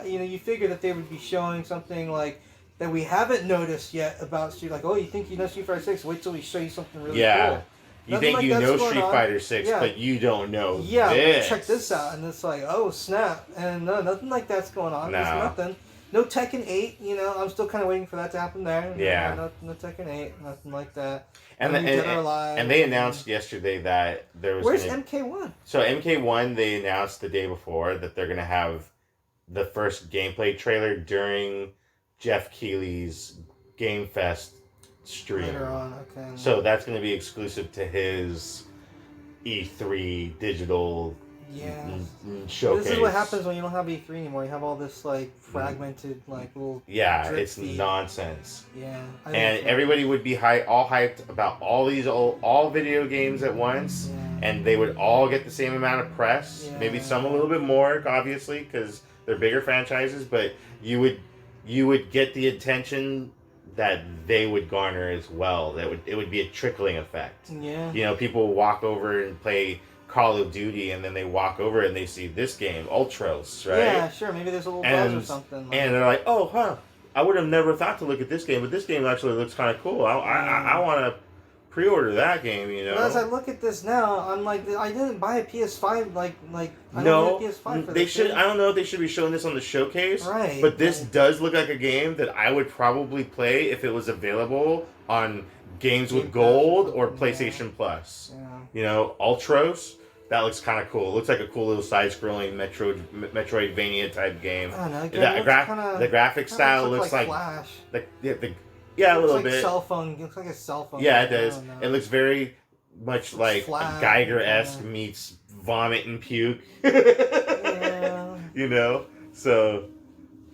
You figure that they would be showing something like that we haven't noticed yet about Street. Like, oh, you think you know Street Fighter 6? Wait till we show you something really cool. You think you know Street Fighter 6, but you don't know this. Check this out. And it's like, oh, snap. And no, nothing like that's going on. There's nothing. No Tekken 8, I'm still kind of waiting for that to happen there. Yeah. No Tekken 8, nothing like that. And they announced yesterday that there was... Where's MK1? So MK1, they announced the day before that they're going to have the first gameplay trailer during Jeff Keighley's Game Fest stream. Later on, okay. So that's going to be exclusive to his E3 digital Yeah. showcase. This is what happens when you don't have E3 anymore. You have all this like fragmented like little. Yeah, drip it's feed. nonsense. Yeah. And everybody would be all hyped about all video games at once, and they would all get the same amount of press. Yeah. Maybe some a little bit more, obviously, because they're bigger franchises. But you would get the attention that they would garner as well. It would be a trickling effect. Yeah. You know, people walk over and play Call of Duty, and then they walk over and they see this game, Ultros, right? Yeah, sure. Maybe there's a little buzz or something. And they're like, oh, huh. I would have never thought to look at this game, but this game actually looks kind of cool. I want to pre-order that game, you know? But as I look at this now, I'm like, I didn't buy a PS5, I no, don't need a PS5 for they this should. game. I don't know if they should be showing this on the showcase, Right? But this does look like a game that I would probably play if it was available on Games with Gold or PlayStation Plus. Yeah. You know, Ultros. That looks kind of cool. It looks like a cool little side-scrolling Metroidvania type game. I don't know. The graphic style looks like Flash. A little like bit. Cell phone. It looks like a cell phone. Yeah, it does. It looks very much like flat, Geiger-esque meets vomit and puke. Yeah. You know, so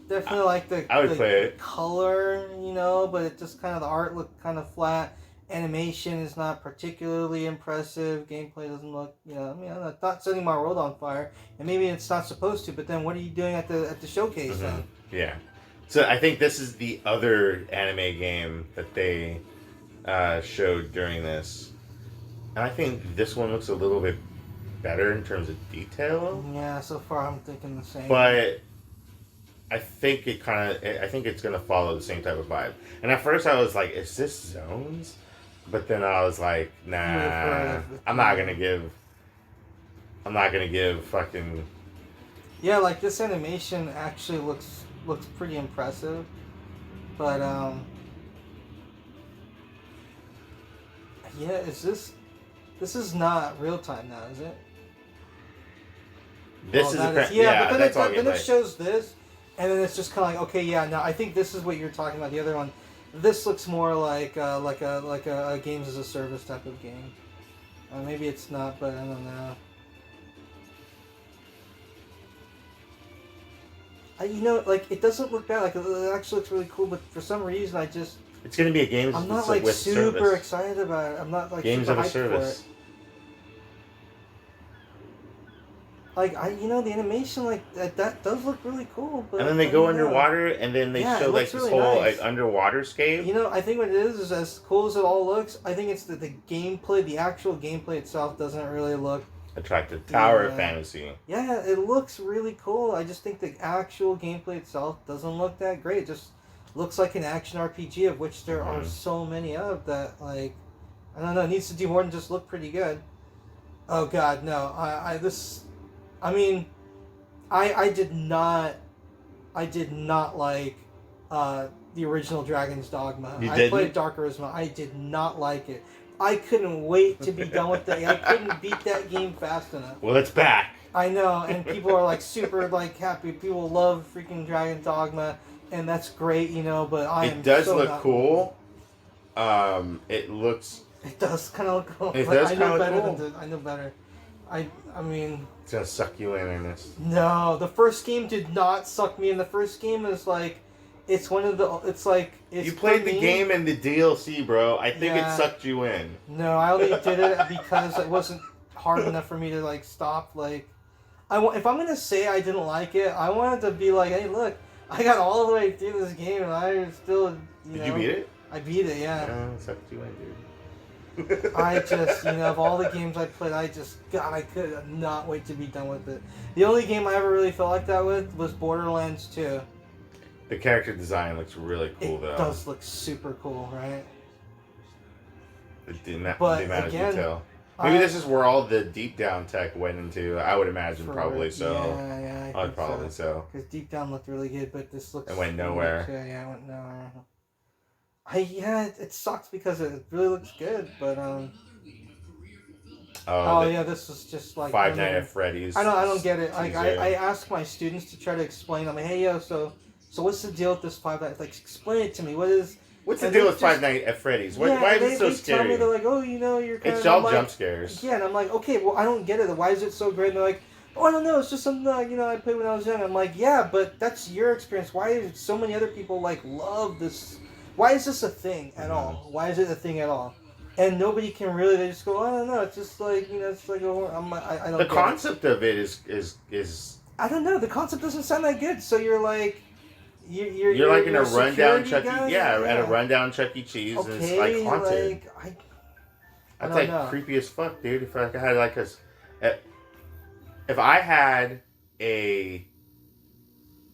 definitely like I would play it. Color, you know, but it just kind of the art looked kind of flat. Animation is not particularly impressive. Gameplay doesn't look, you know. I mean, I'm not setting my world on fire, and maybe it's not supposed to. But then, what are you doing at the showcase then? Yeah. So I think this is the other anime game that they showed during this, and I think this one looks a little bit better in terms of detail. Yeah. So far, I'm thinking the same. But I think I think it's gonna follow the same type of vibe. And at first, I was like, "Is this Zones?" But then I was like, "Nah, I'm not gonna give fucking." Yeah, like this animation actually looks pretty impressive, but yeah, this is not real time now, is it? This is but then it shows this, and then it's just kind of like, okay, yeah, no, I think this is what you're talking about. The other one, this looks more like a games as a service type of game. Maybe it's not, but I don't know. You know, like it doesn't look bad. Like it actually looks really cool, but for some reason, it's gonna be a game. I'm not like with super service. excited about it. I'm not like games super of a hyped service. for it. Like the animation that does look really cool. But and then they go underwater, and then they show like this really whole nice. underwater scape. You know, I think what it is as cool as it all looks. I think it's that the gameplay, the actual gameplay itself, doesn't really look attractive tower fantasy. Yeah, it looks really cool. I just think the actual gameplay itself doesn't look that great. It just looks like an action RPG, of which there are so many of that. Like, I don't know. It needs to do more than just look pretty good. Oh God, no! I did not like the original Dragon's Dogma. I played Dark Arisen. I did not like it. I couldn't wait to be done with that. I couldn't beat that game fast enough. Well, it's back. I know, and people are like super like happy. People love freaking Dragon Dogma, and that's great, you know. But it does look cool. It looks. It does kind of look cool. It does kind of look cool. I know better. I mean. It's gonna suck you in, Ernest. No, the first game did not suck me in. The first game is like, it's one of the. It's like it's. You played the game and the DLC, bro. I think it sucked you in. No, I only did it because it wasn't hard enough for me to like stop. Like, if I'm gonna say I didn't like it, I wanted to be like, hey, look, I got all the way through this game and I still. Did you beat it? I beat it, yeah. It sucked you in, dude. I just, of all the games I played, I could not wait to be done with it. The only game I ever really felt like that with was Borderlands 2. The character design looks really cool, though. It does look super cool, right? The amount of detail. Maybe this is where all the deep down tech went into. I would imagine probably so. Yeah, I would probably so. Because deep down looked really good, but this looks. It went nowhere. Yeah, it went nowhere. It sucks because it really looks good, but yeah, this was just like Five Nights at Freddy's. I don't get it. Like I ask my students to try to explain. I'm like, hey yo, so what's the deal with this Five Nights? Like, explain it to me. What's the deal with Five Nights at Freddy's? Why is it so scary? Tell me, they're like, oh, you're kind it's all jump scares. Yeah, and I'm like, okay, well, I don't get it. Why is it so great? And they're like, oh, I don't know, it's just something that, I played when I was young. I'm like, yeah, but that's your experience. Why is so many other people, like, love this? Why is this a thing at all? Why is it a thing at all? And nobody can really, they just go, I don't know, it's just like, it's like, I don't The get concept it. of it is I don't know, the concept doesn't sound that good, so you're like, you're like in you're a rundown security Chuck guy? E. Yeah, at a rundown Chuck E. Cheese, and it's like Okay, haunted. like, I That's don't like know. creepy as fuck, dude. If I had like if I had a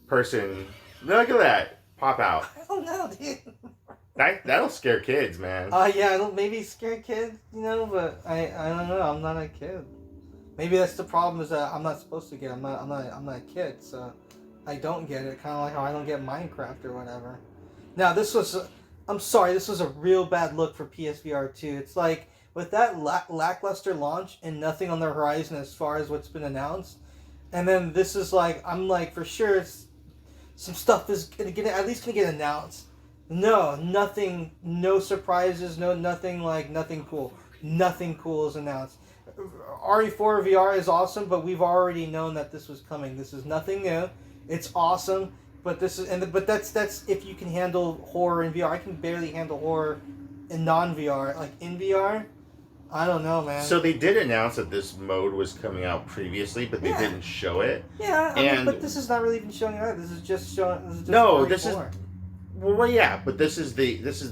person, look at that pop out. I don't know, dude. That'll scare kids, man. Yeah, it'll maybe scare kids, but I don't know. I'm not a kid. Maybe that's the problem, is that I'm not supposed to get. I'm not a kid, so I don't get it. Kind of like how I don't get Minecraft or whatever. Now I'm sorry, this was a real bad look for PSVR 2. It's like with that lackluster launch and nothing on the horizon as far as what's been announced, and then this is like, I'm like, for sure some stuff is at least gonna get announced. No, nothing, no surprises, nothing cool. Nothing cool is announced. RE4 VR is awesome, but we've already known that this was coming. This is nothing new. It's awesome, but but that's if you can handle horror in VR. I can barely handle horror in non-VR. Like in VR, I don't know, man. So they did announce that this mode was coming out previously, but they didn't show it. Yeah, but this is not really even showing it out. This is just showing. This is just No, RE4. this is. Well, yeah, but this is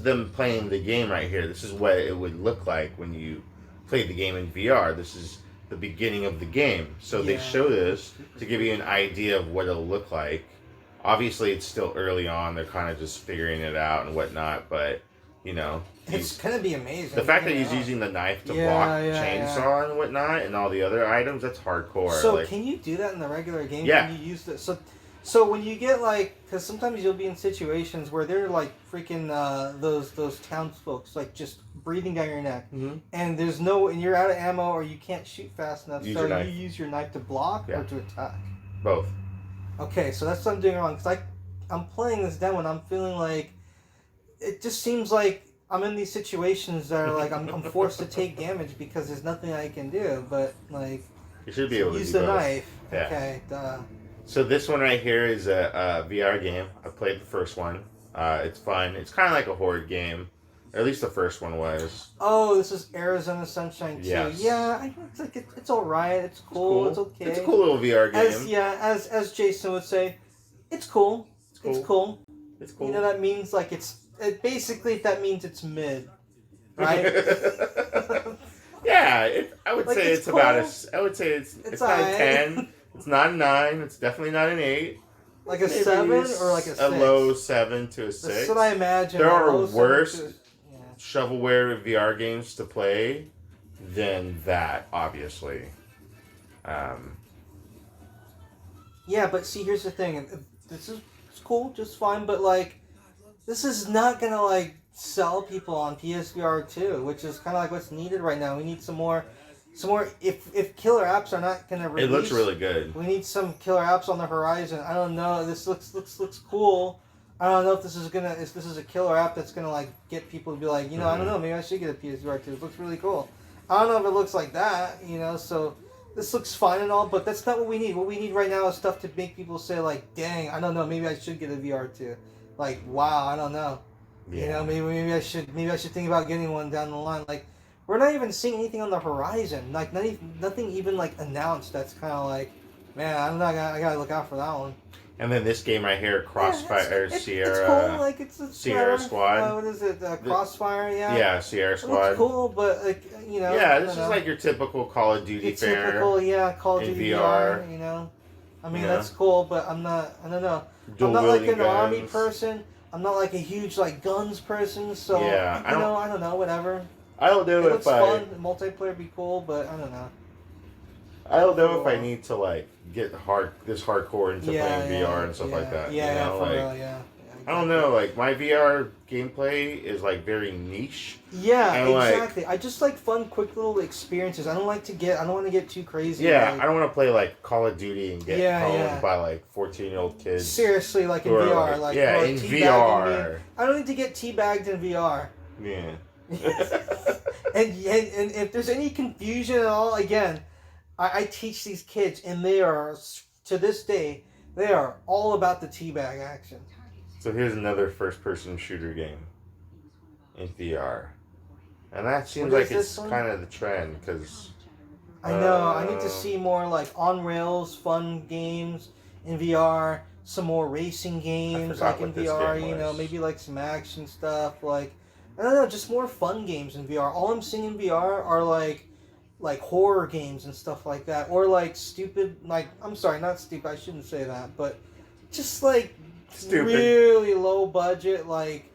them playing the game right here. This is what it would look like when you play the game in VR. This is the beginning of the game. So they show this to give you an idea of what it'll look like. Obviously, it's still early on. They're kind of just figuring it out and whatnot, but, it's going to be amazing. The fact that he's using the knife to block chainsaw and whatnot and all the other items, that's hardcore. So can you do that in the regular game? Yeah. Can you use this? So when you get because sometimes you'll be in situations where they're like freaking those townsfolk like just breathing down your neck, and and you're out of ammo or you can't shoot fast enough, so you use your knife to block or to attack. Both. Okay, so that's what I'm doing wrong, because I'm playing this demo and I'm feeling like it just seems like I'm in these situations that are like I'm forced to take damage because there's nothing I can do, but like you should be able to use the both. knife. Yeah. Okay, duh. So this one right here is a VR game. I played the first one. It's fun. It's kind of like a horror game. Or at least the first one was. Oh, this is Arizona Sunshine 2. Yes. Yeah, it's alright. It's cool. It's okay. It's a cool little VR game. As Jason would say, it's cool. It's cool. It's cool. That means like basically that means it's mid, right? Yeah, I would say it's cool. I would say it's not a 10. It's not a 9. It's definitely not an 8. Like a 7 or like a 6? A low 7 to a 6. That's what I imagine. There are worse shovelware VR games to play than that, obviously. Yeah, but see, here's the thing. It's cool, just fine, but like, this is not gonna like sell people on PSVR 2, which is kind of like what's needed right now. We need some more. If killer apps are not gonna release, it looks really good. We need some killer apps on the horizon. I don't know. This looks cool. I don't know if this is a killer app that's gonna like get people to be like, I don't know, maybe I should get a PSVR 2. It looks really cool. I don't know if it looks like that, So this looks fine and all, but that's not what we need. What we need right now is stuff to make people say like, dang, I don't know, maybe I should get a VR 2. Like, wow, I don't know. Yeah. Maybe I should think about getting one down the line. Like, we're not even seeing anything on the horizon. Like, nothing even like announced. That's kind of like, man, I don't know. I gotta look out for that one. And then this game right here, Crossfire, Sierra. It's cool. Like it's a Sierra Squad. What is it? Crossfire. Yeah. Yeah, Sierra Squad. It's cool, but like Yeah, this is like your typical Call of Duty fare. Typical, Call of Duty VR. I mean that's cool, but I don't know. I'm not like an army person. I'm not like a huge like guns person. So I don't know. Whatever. I don't know if fun. Multiplayer be cool, but I don't know. I don't know if I need to like get hardcore into playing VR and stuff like that. I don't know. Like my VR gameplay is like very niche. Yeah, exactly. I just like fun, quick little experiences. I don't want to get too crazy. Yeah, I don't want to play like Call of Duty and get owned by like 14-year-old kids. Seriously, like in VR, in VR. I don't need to get teabagged in VR. Yeah. and if there's any confusion at all, again, I teach these kids, and they are, to this day, they are all about the teabag action. So here's another first-person shooter game in VR, and that seems What like is this it's one? kind of the trend because I know. I need to see more like on rails fun games in VR. Some more racing games forgot like what in this VR. game You know, was. maybe like some action stuff. Like I don't know, just more fun games in VR. All I'm seeing in VR are like horror games and stuff like that, or like stupid. Like I'm sorry, not stupid. I shouldn't say that, but just like Stupid. really low budget, like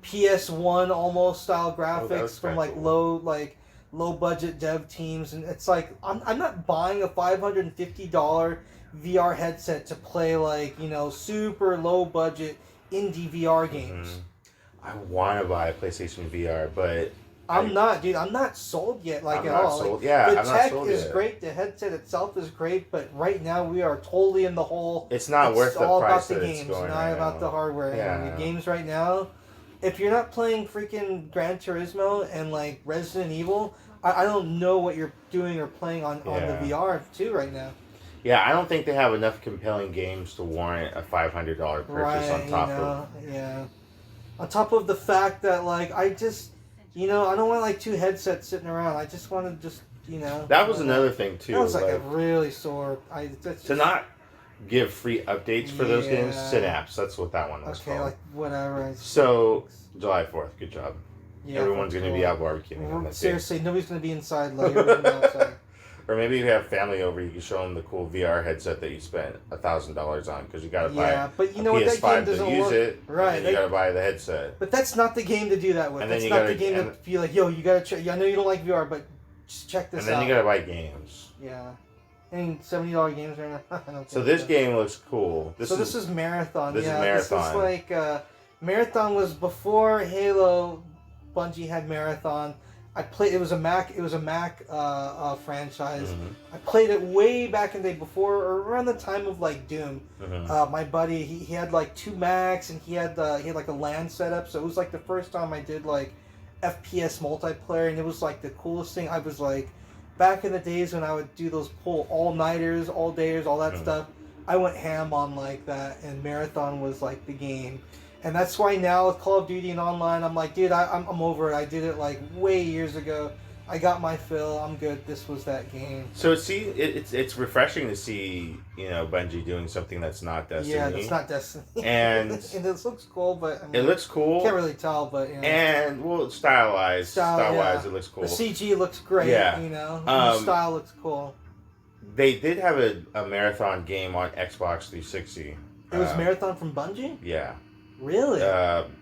PS1 almost style Oh, that was graphics from kind of like cool. low budget dev teams, and it's like I'm not buying a $550 VR headset to play like super low budget indie VR games. I want to buy a PlayStation VR, but I'm I not, dude. I'm not sold yet, like I'm at not all. Like sold. Yeah, the I'm not tech sold is yet. great, the headset itself is great, but right now we are totally in the hole. It's not It's worth the all price about the that it's games, going not right about now. the hardware. And the Yeah. games right now, if you're not playing freaking Gran Turismo and like Resident Evil, I don't know what you're doing or playing on the Yeah. VR too right now. Yeah, I don't think they have enough compelling games to warrant a $500 purchase on Right, top of. yeah. On top of the fact that like I just, I don't want like two headsets sitting around. I just want to just, That was I don't know. another thing too. That was like a Like really sore. That's to just, not give free updates for those games. Yeah. Synapse, that's what that one was okay, called. like whatever. So July 4th, good job. Yeah, Everyone's gonna be cool. out barbecuing on that day. Seriously, nobody's gonna be inside. Like everyone's gonna be outside. Or maybe if you have family over, you can show them the cool VR headset that you spent $1,000 on because you got to buy Yeah, but you a know what? That PS5 game doesn't to use work. it. Right, And then you got to buy the headset. But that's not the game to do that with. And then That's you not gotta- the game to and- be like, yo, you gotta check. I know you don't like VR, but just check this And then out. you got to buy games. Yeah, and $70 games right now. I don't So think this so. game looks cool. This is Marathon. this is yeah, Marathon. This is like Marathon was before Halo. Bungie had Marathon. I played. It was a Mac. It was a Mac franchise. I played it way back in the day before, or around the time of like Doom. My buddy, he had like two Macs, and he had like a LAN setup. So it was like the first time I did like FPS multiplayer, and it was like the coolest thing. I was like, back in the days when I would do those pull all nighters, all dayers, all that stuff. I went ham on like that, and Marathon was like the game. And that's why now with Call of Duty and online, I'm like, dude, I'm over it. I did it like way years ago. I got my fill. I'm good. This was that game. So it's refreshing to see Bungie doing something that's not Destiny. Yeah, that's not Destiny. And and this looks cool, but I mean, it looks cool. Can't really tell, but And well, style-wise, it looks cool. The CG looks great. Yeah. The style looks cool. They did have a Marathon game on Xbox 360. It was Marathon from Bungie? Yeah. Really?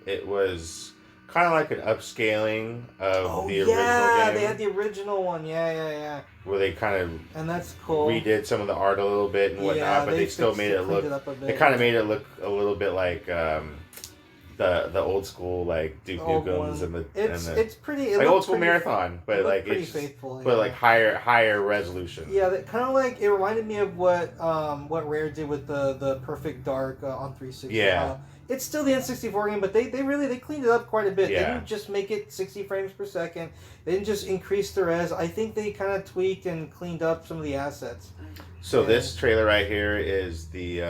It was kind of like an upscaling of the original game. They had the original one. Yeah. Where they kind of and that's cool. redid some of the art a little bit and whatnot, but they still made it look. They kind of made it look a little bit like the old school like Duke Nukem's and the it's pretty. It like old school pretty, Marathon, but like pretty it's faithful, but like higher resolution. Yeah, that kind of like it reminded me of what Rare did with the Perfect Dark on 360. Yeah. It's still the N64 game, but they really cleaned it up quite a bit. Yeah. They didn't just make it 60 frames per second. They didn't just increase the res. I think they kind of tweaked and cleaned up some of the assets. So this trailer right here is the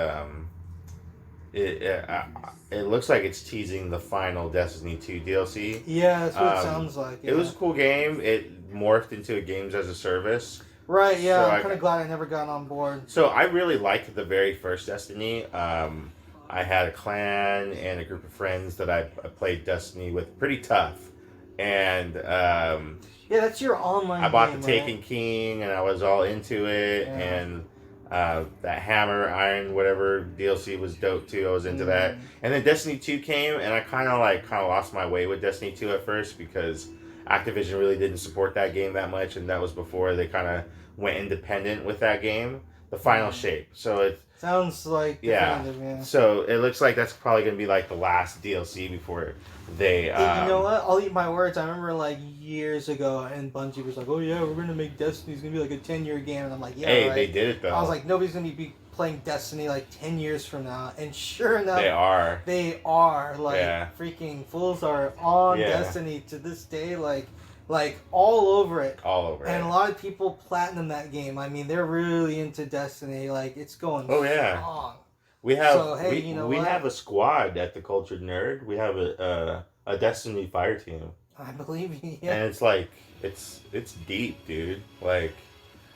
it looks like it's teasing the final Destiny 2 DLC. Yeah, that's what it sounds like. Yeah. It was a cool game. It morphed into a games as a service. Right, yeah. So I'm kind of glad I never got on board. So I really liked the very first Destiny. I had a clan and a group of friends that I played Destiny with pretty tough. And yeah, that's your online I bought game, the Taken King and I was all into it. Yeah. And that Hammer, Iron, whatever DLC was dope too. I was into that. And then Destiny 2 came and I kind of lost my way with Destiny 2 at first because Activision really didn't support that game that much. And that was before they kind of went independent with that game. The final shape. So it sounds like yeah. So it looks like that's probably going to be like the last DLC before they. You know what? I'll eat my words. I remember like years ago, and Bungie was like, "Oh yeah, we're gonna make Destiny. It's gonna be like a 10-year game," and I'm like, "Yeah, hey, right." they did it though. I was like, nobody's gonna be playing Destiny like 10 years from now, and sure enough, they are. They are like freaking fools are on Destiny to this day. Like like all over it. All over And it. a lot of people platinum that game. I mean, they're really into Destiny. Like, it's going Oh yeah. strong. We have So, hey, we you know we what? have a squad at the Cultured Nerd. We have a Destiny fire team, I believe you. Yeah. and it's like it's deep, dude. Like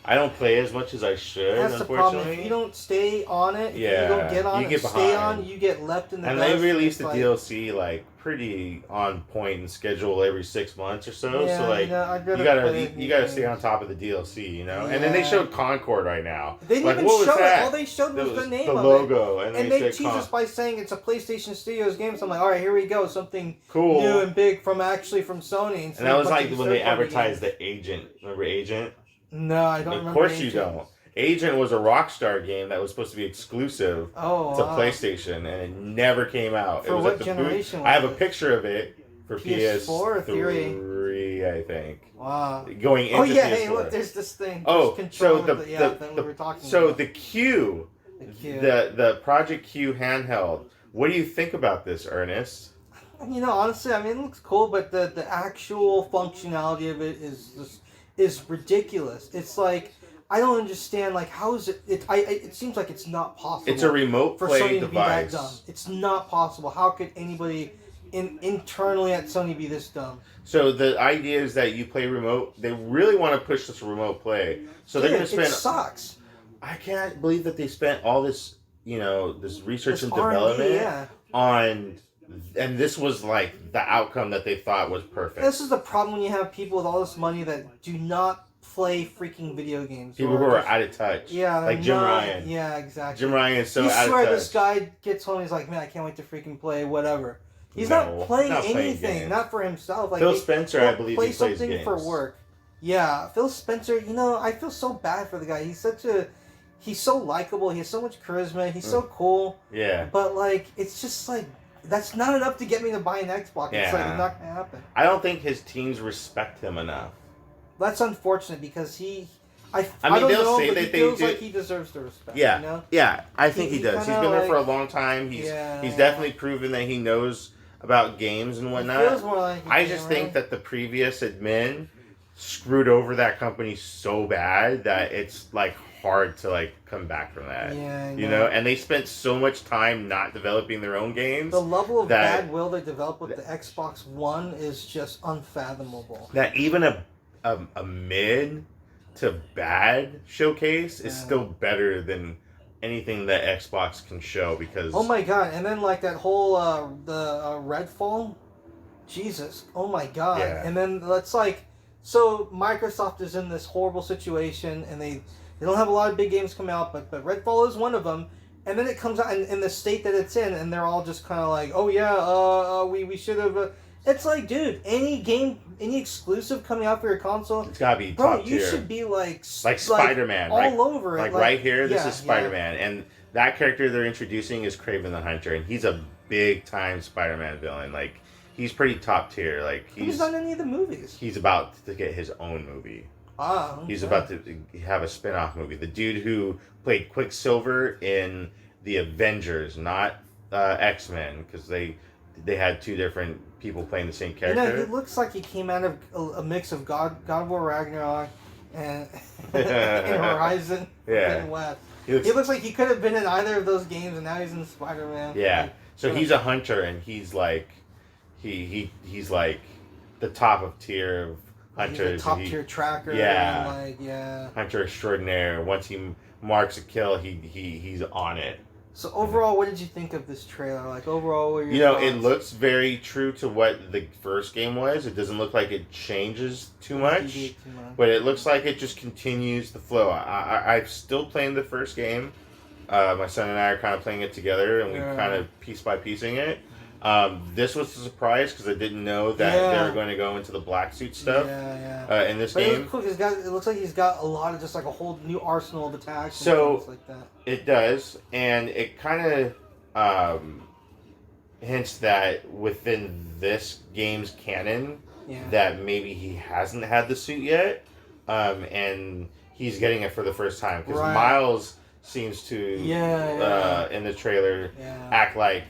I don't play as much as I should, That's the problem. unfortunately. If you don't stay on it, if Yeah, you don't get on you it get and stay behind. on, you get left in the And dust. they released the like, DLC like pretty on point and schedule every 6 months or so. Yeah, so like you know, I'd rather you gotta play you gotta stay games. on top of the DLC, you know. And then they Yeah. showed Concord right now. They didn't like even what was show it. that? All they showed was the name the of it. logo, and And they they said teased us by saying it's a PlayStation Studios game. So I'm like, all right, here we go, something cool. new and big from Sony. And that was like when they advertised the Agent. Remember Agent? No, I don't remember. Of course you Agent. don't. Agent was a Rockstar game that was supposed to be exclusive to wow. PlayStation, and it never came out. For it was what at the generation booth. I have was a it? picture of it for PS4 or PS3, I think. Wow. Going into Oh yeah, PS4. hey, look, there's this thing. Oh, There's so control the, with thing we were talking so about. the Q, The Q. the Project Q handheld. What do you think about this, Ernest? You know, honestly, I mean, it looks cool, but the actual functionality of it is ridiculous. It's like I don't understand. Like, how is it? It seems like it's not possible. It's a remote for play Sony to be that device. dumb. It's not possible. How could anybody internally at Sony be this dumb? So the idea is that you play remote. They really want to push this remote play. So they're going to spend. It sucks. I can't believe that they spent all this, this research and R&D, development yeah. on, and this was like the outcome that they thought was perfect. This is the problem when you have people with all this money that do not play freaking video games. People who are out of touch. Yeah, like Jim Ryan. Yeah, exactly. Jim Ryan is so you out of swear touch. this guy gets home, he's like, man, I can't wait to freaking play whatever. He's No, not playing not playing anything, games. not for himself. Like Phil Spencer, I believe, play he plays something games. for work. Yeah, Phil Spencer. You know, I feel so bad for the guy. He's so likable. He has so much charisma. He's so cool. Yeah. But like, it's just like that's not enough to get me to buy an Xbox. Yeah. It's like it's not gonna happen. I don't think his teams respect him enough. That's unfortunate because I mean, don't they'll know, say but that he they feels do- like he deserves the respect. Yeah, You know? yeah, I think he He does. He's kinda been there for a like- long time. He's Yeah, he's yeah. definitely proven that he knows about games and It whatnot. feels more like a I just gamer. think that the previous admin screwed over that company so bad that it's like hard to like come back from that. Yeah, You know, and they spent so much time not developing their own games the level of that- bad will they develop with the Xbox One is just unfathomable. that even a mid to bad showcase is Yeah. still better than anything that Xbox can show because Oh my god! And then like that whole Redfall, Jesus! Oh my god! Yeah. And then that's like, so Microsoft is in this horrible situation, and they don't have a lot of big games come out, but Redfall is one of them. And then it comes out in the state that it's in, and they're all just kind of like, oh yeah, we should have. It's like, dude, any game, any exclusive coming out for your console, it's gotta be bro, top you tier. should be like Spider-Man, all right? over it. Like right here, this yeah, is Spider-Man, and that character they're introducing is Kraven the Hunter, and he's a big time Spider-Man villain. Like he's pretty top tier. Like He's not in any of the movies. he's about to get his own movie. Ah, He's okay. about to have a spin-off movie. The dude who played Quicksilver in the Avengers, not X-Men, because they had two different people playing the same You character. know, he looks like he came out of a mix of God of War Ragnarok and, and Horizon Yeah. and West. He looks- He looks like he could have been in either of those games, and now he's in Spider-Man. Yeah. So he's a hunter, and he's like, he's like the top of tier of hunters. He's a top He- tier tracker. Yeah. And yeah. hunter extraordinaire. Once he marks a kill, he's on it. So overall, what did you think of this trailer? Like overall, what are your You know, thoughts? it looks very true to what the first game was. It doesn't look like it changes too much, Too much. but it looks like it just continues the flow. I'm still playing the first game. My son and I are kind of playing it together, and we Yeah. kind of piece by piecing it. This was a surprise because I didn't know that they Yeah. were going to go into the black suit stuff Yeah, yeah. in this But game. it looks cool. It looks like he's got a lot of just like a whole new arsenal of attacks. So- and things like that. It does, and it kind of hints that within this game's canon, Yeah. that maybe he hasn't had the suit yet, and he's getting it for the first time because Right. Miles seems to Yeah. in the trailer Yeah. act like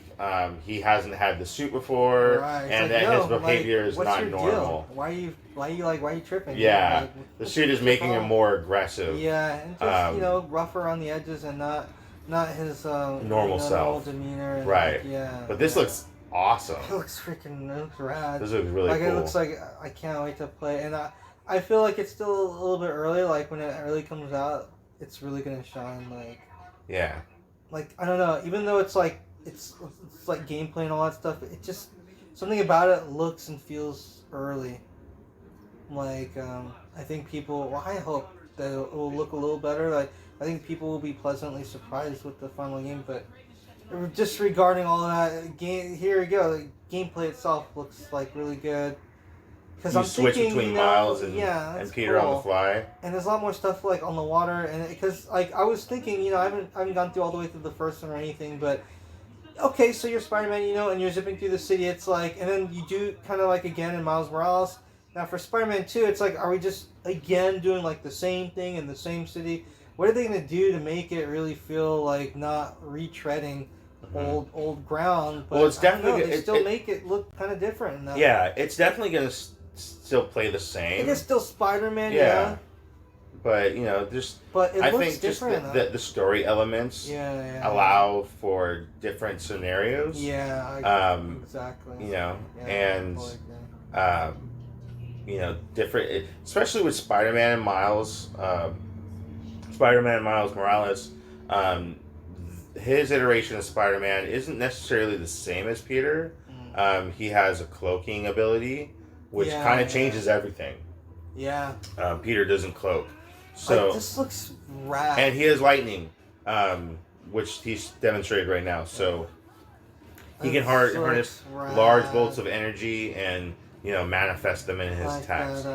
he hasn't had the suit before, Right. It's and like, that his yo, behavior like, is what's not your normal. deal? Why are you tripping? Yeah, Like, the what's suit is your making him problem? more aggressive. Yeah, and just rough around the edges and not his Normal normal self. demeanor. And Right. yeah. But this looks awesome. It looks freaking it looks rad. This looks really Like cool. it looks like I can't wait to play. And I feel like it's still a little bit early. Like when it really comes out, it's really gonna shine. Yeah. Like I don't know. Even though it's like it's like gameplay and all that stuff, it just something about it looks and feels early. Like I think people. Well, I hope that it will look a little better. Like I think people will be pleasantly surprised with the final game. But just regarding all of that, game here we go. The gameplay itself looks like really good. Because You I'm switch thinking, between Miles and Peter cool. on the fly. And there's a lot more stuff like on the water, and because like I was thinking, I haven't gone through all the way through the first one or anything, but okay, so you're Spider-Man, and you're zipping through the city. It's like, and then you do kind of like again in Miles Morales. Now for Spider-Man 2, it's like, are we just again doing like the same thing in the same city? What are they gonna do to make it really feel like not retreading old ground? But Well, it's definitely they still make it look kind of different. Yeah, it's definitely gonna still play the same. It is still Spider-Man, yeah. But but it I looks think just different. the story elements allow for different scenarios. Yeah, exactly. And different, especially with Spider-Man and Miles Morales. His iteration of Spider-Man isn't necessarily the same as Peter. He has a cloaking ability, which kind of changes everything. Yeah. Peter doesn't cloak. So this looks rad. And he has lightning, which he's demonstrated right now. So he can harness large bolts of energy and manifest them in his attacks.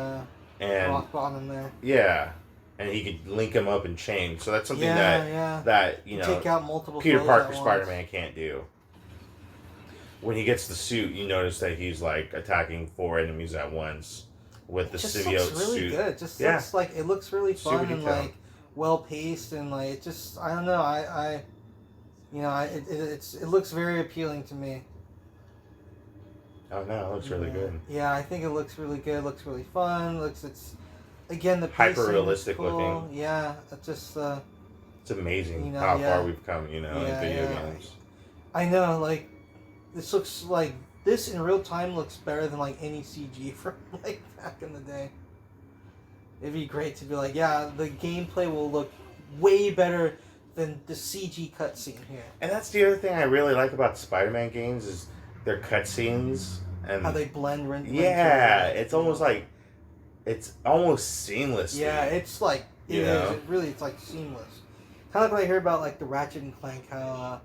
And rock bottom there. Yeah. And he could link them up in chains. So that's something that take out multiple Peter Parker Spider-Man can't do. When he gets the suit, you notice that he's like attacking 4 enemies at once with the symbiote looks really suit. Good. It just looks like it looks really fun and like well paced and like it just I don't know it looks very appealing to me. Oh no, it looks really good. Yeah, I think it looks really good. It looks really fun. It's again the hyper realistic cool. looking. Yeah, it's just it's amazing how far we've come. In video games. I know, like this looks like this in real time looks better than like any CG from like back in the day. It'd be great to be like, yeah, the gameplay will look way better than the CG cutscene here. And that's the other thing I really like about Spider-Man games is their cutscenes and how they blend. It's almost like it's almost seamless. Yeah, it's like it's like seamless. Kind of like when I hear about like the Ratchet and Clank, how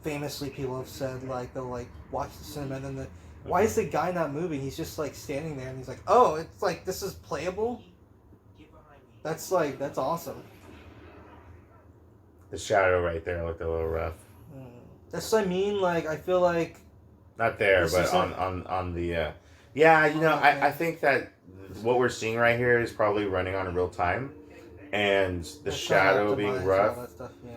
famously people have said like they'll like watch the cinema and then why is the guy not moving? He's just like standing there and he's like, oh, it's like this is playable. That's awesome. The shadow right there looked a little rough. That's what I mean. Like I feel like not there, but on the I think that what we're seeing right here is probably running on real time. And the shadow being rough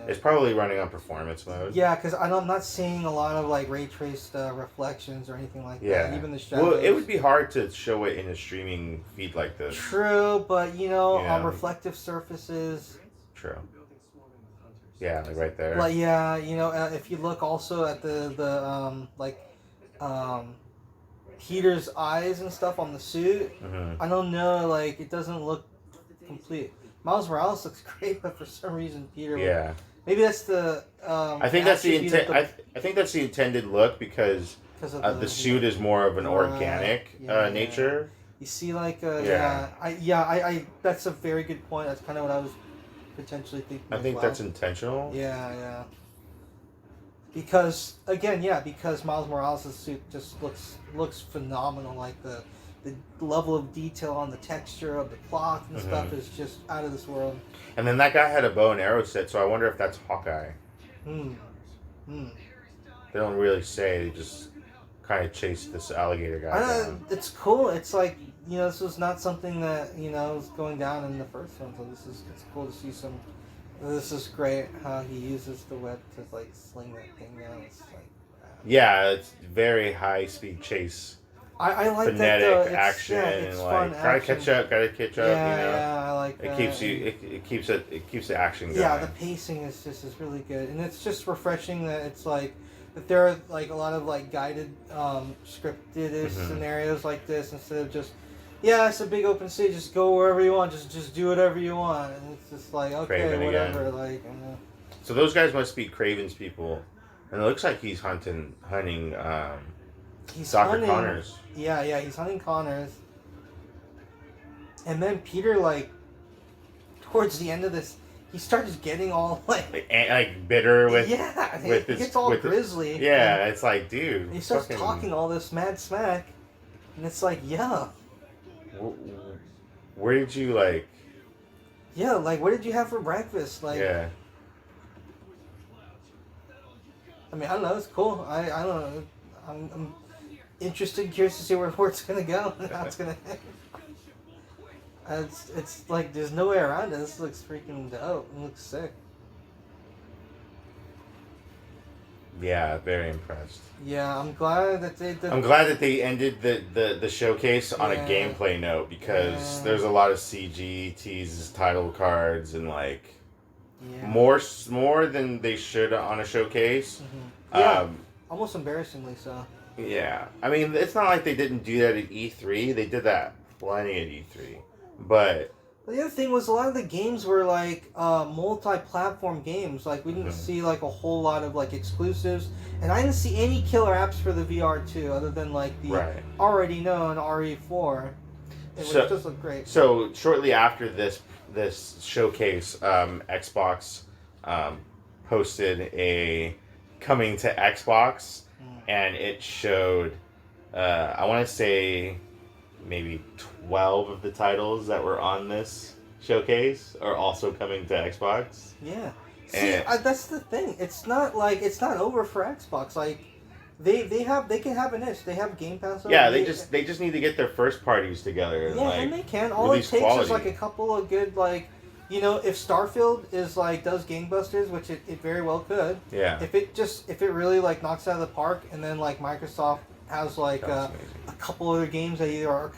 is probably running on performance mode. Yeah, because I'm not seeing a lot of like ray traced reflections or anything like that. Even the shadows. Well, it would be hard to show it in a streaming feed like this. True, but on reflective surfaces. True. Yeah, like right there. Like if you look also at the Peter's eyes and stuff on the suit, I don't know, like it doesn't look complete. Miles Morales looks great, but for some reason Peter. Yeah. Maybe that's the. I think that's the intent. I think that's the intended look because the suit is more of an organic nature. You see, like, that's a very good point. That's kind of what I was potentially thinking. I think that's intentional. Yeah. Because because Miles Morales' suit just looks phenomenal. Like the level of detail on the texture of the cloth and stuff is just out of this world. And then that guy had a bow and arrow set, so I wonder if that's Hawkeye. They don't really say. They just kind of chase this alligator guy down. It's cool. It's like, this was not something that, was going down in the first one, so it's cool to see some. This is great how he uses the web to like sling that thing down. It's like, Yeah, it's very high speed chase, I like that though. frenetic It's action, it's and fun like action. gotta catch up. You Yeah, know, yeah, I like it that. keeps you, And it keeps the action yeah, the going. pacing is really good, and it's just refreshing that it's like that there are like a lot of like guided scripted Hmm. scenarios like this instead of just yeah, it's a big open stage, just go wherever you want, just do whatever you want, and it's just like okay, Craven again. whatever, like So those guys must be Craven's people, and it looks like he's hunting he's Doctor hunting. Connors. Yeah, he's hunting Connors, and then Peter like towards the end of this, he starts getting all like Like bitter yeah, with he his gets all with the, grizzly, and yeah. It's like, dude, he starts fucking. talking all this mad smack, and it's like, yeah, Where did you like? yeah, like what did you have for breakfast? Like, Yeah, I mean, I don't know, it's cool. I don't know, I'm interested, curious to see where it's gonna go, and how it's gonna. It's like there's no way around it. This looks freaking dope. It looks sick. yeah. Very impressed. Yeah, I'm glad that they did. I'm glad that they ended the showcase on a Yeah, gameplay note because yeah, there's a lot of CG teases, title cards, and like yeah. more than they should on a showcase. Yeah, Um, almost embarrassingly so. yeah, I mean it's not like they didn't do that at E3. They did that plenty at E3, but The other thing was a lot of the games were like multi-platform games. Like we didn't mhm, see like a whole lot of like exclusives, and I didn't see any killer apps for the VR2 other than like the right. already known RE4, which So does look great. so shortly after this showcase, Xbox um, posted a coming to Xbox, Mm. and it showed I want to say maybe 12 of the titles that were on this showcase are also coming to Xbox. Yeah. See, And that's the thing. It's not like it's not over for Xbox. Like they can have an itch. They have Game Pass. yeah, they just need to get their first parties together and Yeah, and like they can. All it release takes is like quality. a couple of good like, if Starfield is like does gangbusters, which it very well could. Yeah, If it really like knocks it out of the park, and then like Microsoft has like that's amazing. a couple other games that either are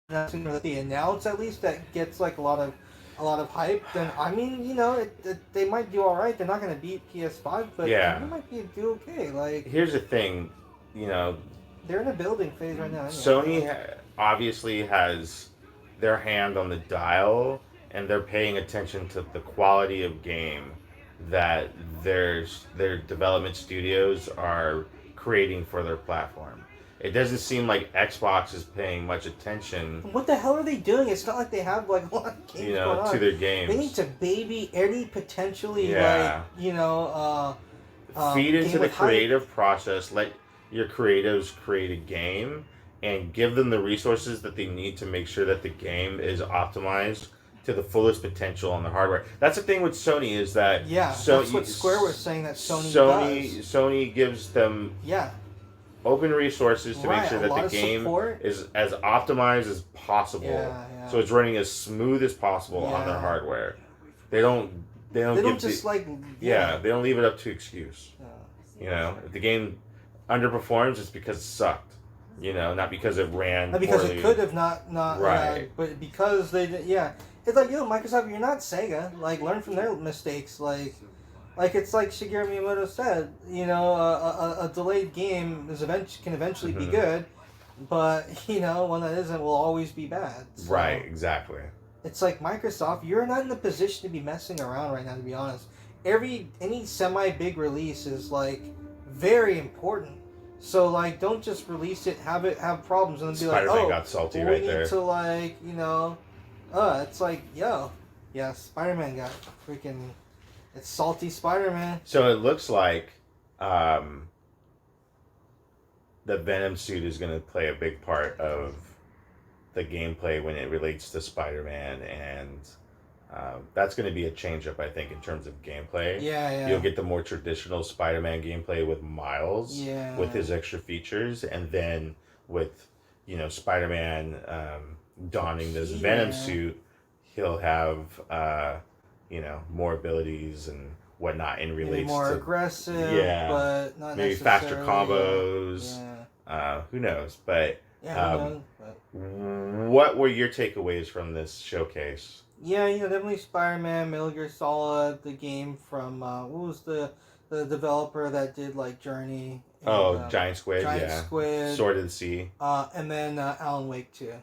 announcing or that they announce at least that gets like a lot of hype, then I mean they might do all right. They're not gonna beat PS5, but they Yeah. might do okay. Like Here's the thing, you know, they're in a building phase right now. Sony Anyway. obviously has their hand on the dial, and they're paying attention to the quality of game that their development studios are creating for their platform. It doesn't seem like Xbox is paying much attention, What the hell are they doing? It's not like they have like a lot of games going to on. their They need games. to baby any potentially Yeah. Feed into game the with hype. creative process. Let your creatives create a game and give them the resources that they need to make sure that the game is optimized to the fullest potential on the hardware. That's the thing with Sony is that Yeah, that's what Square was saying that Sony does. Sony gives them Yeah, open resources to make right. sure A that lot the of game support. is as optimized as possible. Yeah, yeah. So it's running as smooth as possible on their Yeah. hardware. They don't they don't They give don't just like yeah, they don't leave it up to excuse. Uh, If the game underperforms, it's because it sucked. Not because it ran not because poorly. it could have not Right. but because they did. Yeah, it's like Microsoft. You're not Sega. Like learn from their mistakes. Like it's like Shigeru Miyamoto said. A delayed game can eventually be Mhm. good, but one that isn't will always be bad. So Right, exactly. it's like Microsoft. You're not in the position to be messing around right now. To be honest, any semi big release is like very important. So like, don't just release it, have problems, and then be like, Spider-Man oh, got salty well, right we need there. to like, it's like, yo, yeah, Spider-Man got freaking, it's salty Spider-Man. So it looks like um, the Venom suit is going to play a big part of the gameplay when it relates to Spider-Man, and that's going to be a change-up, I think, in terms of gameplay. Yeah, yeah. You'll get the more traditional Spider-Man gameplay with Miles, Yeah. with his extra features, and then with Spider-Man donning this Venom Yeah. suit, he'll have more abilities and whatnot and maybe relates more to aggressive, yeah, but not maybe necessarily. faster combos. Yeah. Who knows? But Yeah. Who knows? But what were your takeaways from this showcase? yeah, definitely Spider-Man, Metal Gear Solid, the game from what was the developer that did like Journey and Oh, Giant Squid, Giant yeah, Squid, Sword of the Sea. and then Alan Wake 2.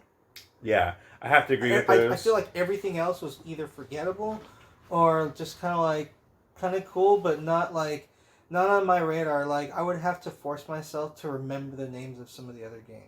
Yeah, I have to agree with I feel those. like everything else was either forgettable or just kind of cool, but not on my radar. Like I would have to force myself to remember the names of some of the other games.